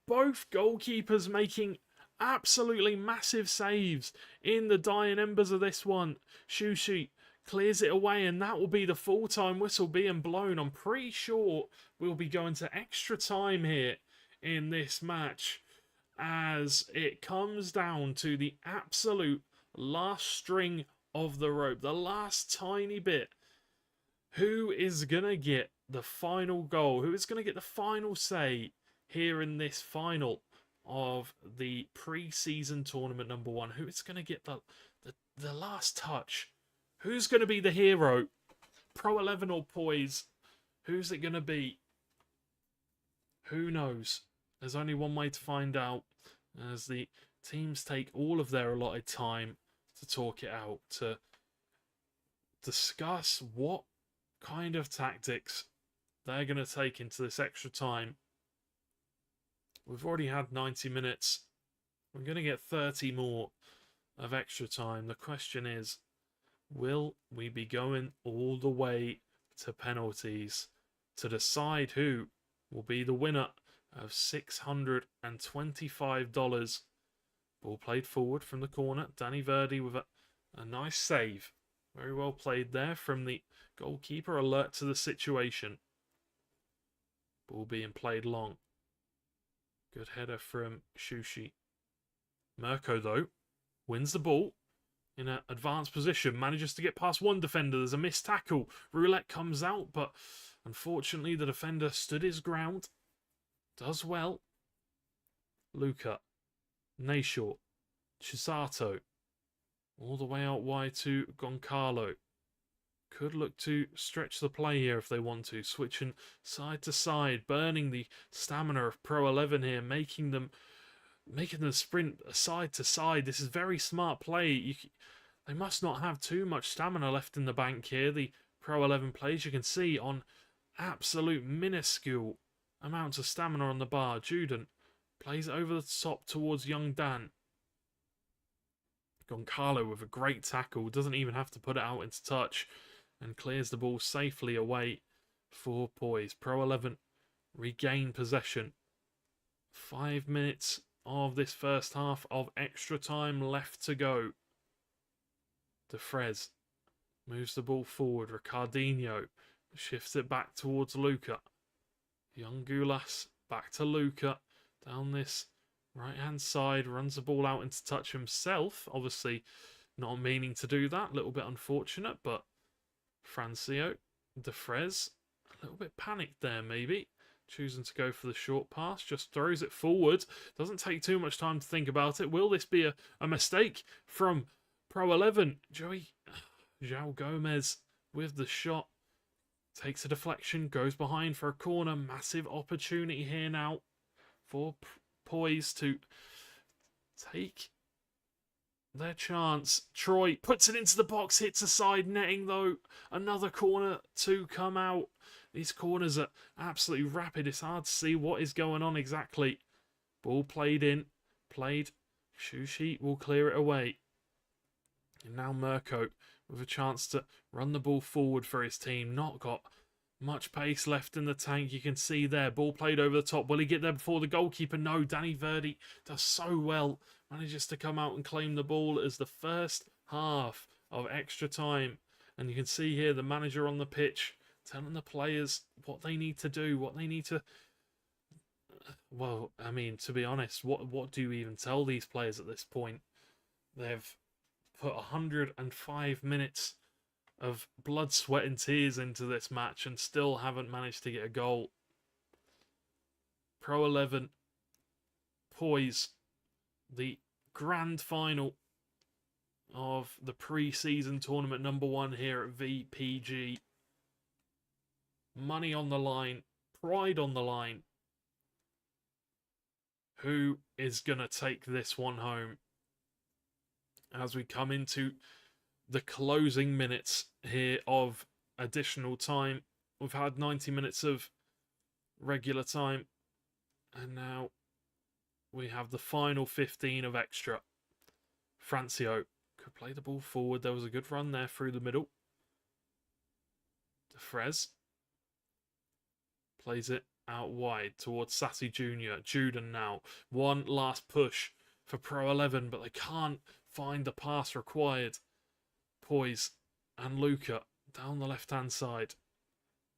Both goalkeepers making absolutely massive saves in the dying embers of this one. Shushi clears it away, and that will be the full-time whistle being blown. I'm pretty sure we'll be going to extra time here in this match, as it comes down to the absolute last string of the rope, the last tiny bit. Who is going to get the final goal? Who is going to get the final say here in this final of the pre-season tournament number 1? Who is going to get the last touch? Who's going to be the hero? Pro 11 or Poise? Who's it going to be? Who knows? There's only one way to find out, as the teams take all of their allotted time to talk it out, to discuss what kind of tactics they're going to take into this extra time. We've already had 90 minutes. We're going to get 30 more of extra time. The question is, will we be going all the way to penalties to decide who will be the winner of $625? Ball played forward from the corner. Danny Verdi with a nice save. Very well played there from the goalkeeper, alert to the situation. Ball being played long. Good header from Shushi. Mirko, though, wins the ball in an advanced position. Manages to get past one defender. There's a missed tackle. Roulette comes out, but unfortunately the defender stood his ground. Does well. Luca. Nayshaw. Chisato. All the way out wide to Goncalo. Could look to stretch the play here if they want to. Switching side to side. Burning the stamina of Pro 11 here. Making them sprint side to side. This is very smart play. They must not have too much stamina left in the bank here. The Pro 11 players, you can see, on absolute minuscule amounts of stamina on the bar. Juden plays it over the top towards young Dan. Goncalo with a great tackle. Doesn't even have to put it out into touch. And clears the ball safely away for Poise. Pro 11 regain possession. 5 minutes of this first half of extra time left to go. De Vries moves the ball forward. Ricardinho shifts it back towards Luca. Young Gulas back to Luca. Down this right-hand side. Runs the ball out into touch himself. Obviously not meaning to do that. A little bit unfortunate, but Francio, De Vries, a little bit panicked there maybe. Choosing to go for the short pass. Just throws it forward. Doesn't take too much time to think about it. Will this be a mistake from Pro 11? João Gomez with the shot. Takes a deflection. Goes behind for a corner. Massive opportunity here now for Poise to take their chance. Troy puts it into the box. Hits a side netting though. Another corner to come out. These corners are absolutely rapid. It's hard to see what is going on exactly. Ball played in. Played. Shushi will clear it away. And now Mirko with a chance to run the ball forward for his team. Not got much pace left in the tank. You can see there. Ball played over the top. Will he get there before the goalkeeper? No. Danny Verdi does so well. Manages to come out and claim the ball as the first half of extra time And you can see here the manager on the pitch telling the players what they need to do, what they need to... Well, I mean, to be honest, what do you even tell these players at this point? They've put 105 minutes of blood, sweat and tears into this match and still haven't managed to get a goal. Pro 11, Poise, the grand final of the pre-season tournament number 1 here at VPG. Money on the line, pride on the line. Who is going to take this one home? As we come into the closing minutes here of additional time. We've had 90 minutes of regular time. And now we have the final 15 of extra. Francio could play the ball forward. There was a good run there through the middle. Defrez plays it out wide towards Sassy Jr. Juden now. One last push for Pro 11, but they can't find the pass required. Poise and Luca down the left-hand side.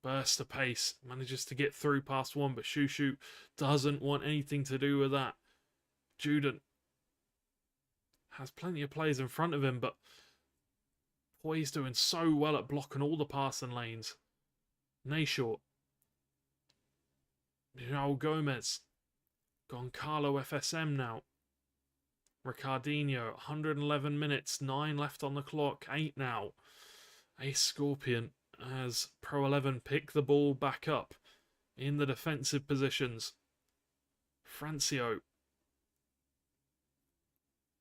Burst of pace, manages to get through past one, but Shushu doesn't want anything to do with that. Juden has plenty of players in front of him, but Poise doing so well at blocking all the passing lanes. Nayshaw. João Gomez. Goncalo FSM now. Ricardinho, 111 minutes, 9 left on the clock, 8 now. Ace Scorpion as Pro 11 pick the ball back up in the defensive positions. Francio.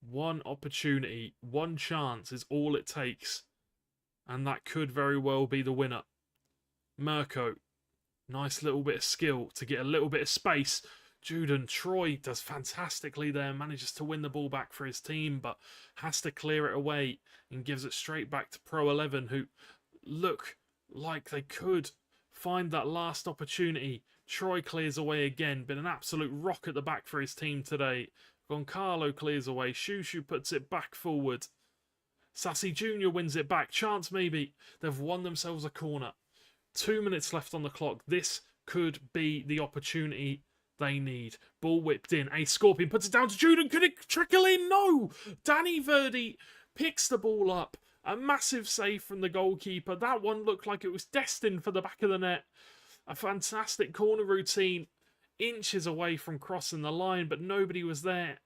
One opportunity, one chance is all it takes. And that could very well be the winner. Mirko. Nice little bit of skill to get a little bit of space. Juden Troy does fantastically there, manages to win the ball back for his team, but has to clear it away and gives it straight back to Pro 11, who look like they could find that last opportunity. Troy clears away again, been an absolute rock at the back for his team today. Goncalo clears away, Shushu puts it back forward. Sassy Jr. wins it back, chance maybe. They've won themselves a corner. 2 minutes left on the clock. This could be the opportunity they need. Ball whipped in. A Scorpion puts it down to Juden. Could it trickle in? No! Danny Verdi picks the ball up. A massive save from the goalkeeper. That one looked like it was destined for the back of the net. A fantastic corner routine. Inches away from crossing the line, but nobody was there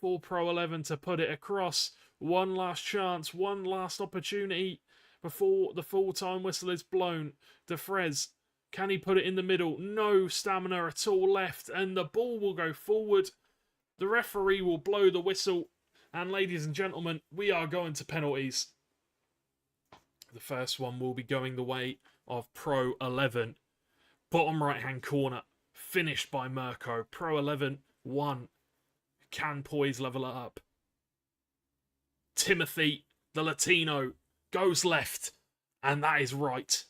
for Pro 11 to put it across. One last chance. One last opportunity before the full-time whistle is blown. Defrez, can he put it in the middle? No stamina at all left, and the ball will go forward. The referee will blow the whistle, and ladies and gentlemen, we are going to penalties. The first one will be going the way of Pro 11. Bottom right-hand corner, finished by Mirko. Pro 11, 1. Can Poise level it up? Timothy, the Latino, goes left, and that is right.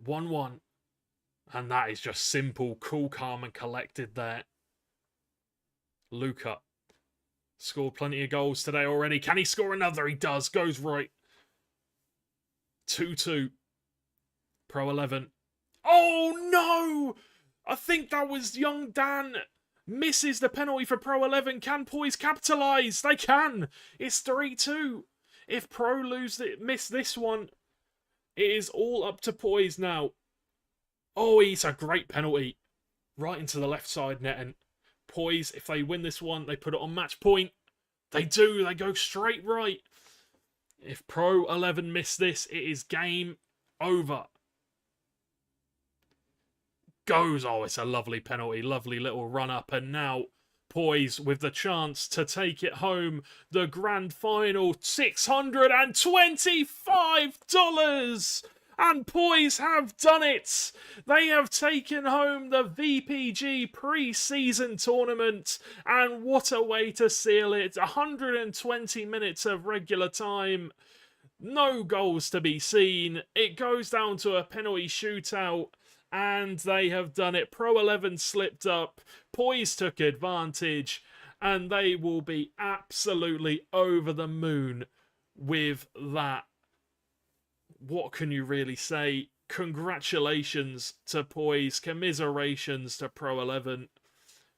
1-1. And that is just simple, cool, calm, and collected there. Luca scored plenty of goals today already. Can he score another? He does. Goes right. 2-2. Pro 11. Oh, no! I think that was young Dan. Misses the penalty for Pro 11. Can Poise capitalise? They can. It's 3-2. If Pro miss this one, it is all up to Poise now. Oh, it's a great penalty. Right into the left side net. And Poise, if they win this one, they put it on match point. They do. They go straight right. If Pro 11 miss this, it is game over. Goes. Oh, it's a lovely penalty. Lovely little run up. And now Poise with the chance to take it home. The grand final, $625. And Poise have done it. They have taken home the VPG pre-season tournament. And what a way to seal it. 120 minutes of regular time. No goals to be seen. It goes down to a penalty shootout. And they have done it. Pro 11 slipped up. Poise took advantage. And they will be absolutely over the moon with that. what can you really say? Congratulations to Poise, commiserations to Pro 11.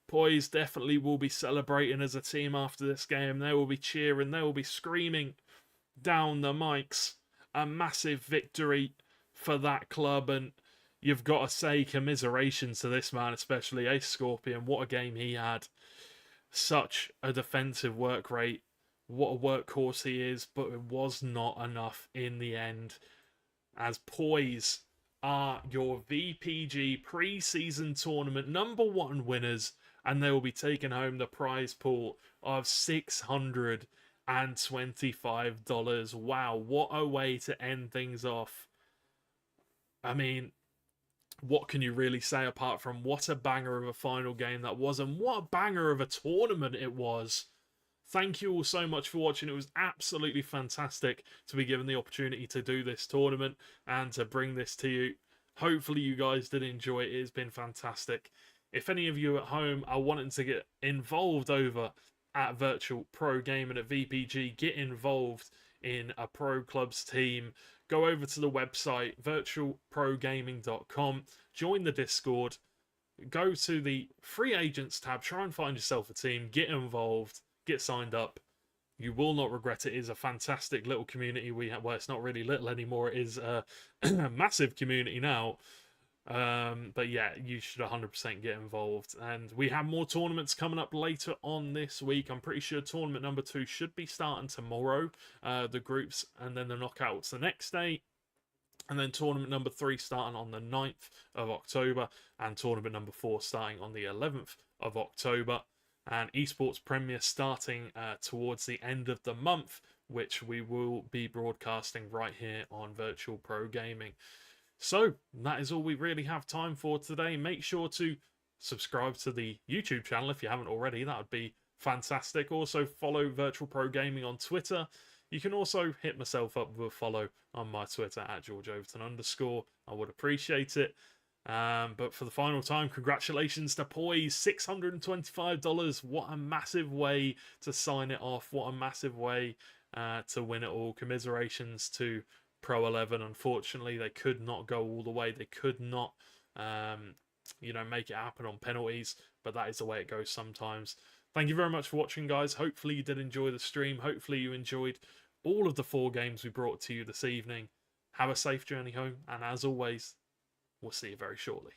Poise definitely will be celebrating as a team after this game. They will be cheering, they will be screaming down the mics. A massive victory for that club, and you've got to say commiserations to this man, especially Ace Scorpion. What a game he had. Such a defensive work rate. What a workhorse he is, but it was not enough in the end, as Poise are your VPG pre-season tournament #1 winners, and they will be taking home the prize pool of $625. Wow, what a way to end things off. I mean, what can you really say apart from what a banger of a final game that was, and what a banger of a tournament it was. Thank you all so much for watching. It was absolutely fantastic to be given the opportunity to do this tournament and to bring this to you. Hopefully you guys did enjoy it. It has been fantastic. If any of you at home are wanting to get involved over at Virtual Pro Gaming at VPG, get involved in a Pro Clubs team, go over to the website virtualprogaming.com, join the Discord, go to the free agents tab, try and find yourself a team, get involved, get signed up. You will not regret it. It is a fantastic little community we have. Well, it's not really little anymore. It is a massive community now. But yeah, you should 100% get involved. And we have more tournaments coming up later on this week. I'm pretty sure tournament #2 should be starting tomorrow. The groups and then the knockouts the next day. And then tournament #3 starting on the 9th of October. And tournament #4 starting on the 11th of October. And Esports Premier starting towards the end of the month, which we will be broadcasting right here on Virtual Pro Gaming. So that is all we really have time for today. Make sure to subscribe to the YouTube channel if you haven't already. That would be fantastic. Also follow Virtual Pro Gaming on Twitter. You can also hit myself up with a follow on my Twitter at @GeorgeOverton_. I would appreciate it. But for the final time, congratulations to Poise, $625. What a massive way to sign it off. What a massive way to win it all. Commiserations to Pro 11. Unfortunately, they could not go all the way. They could not, make it happen on penalties. But that is the way it goes sometimes. Thank you very much for watching, guys. Hopefully you did enjoy the stream. Hopefully you enjoyed all of the 4 games we brought to you this evening. Have a safe journey home. And as always, we'll see you very shortly.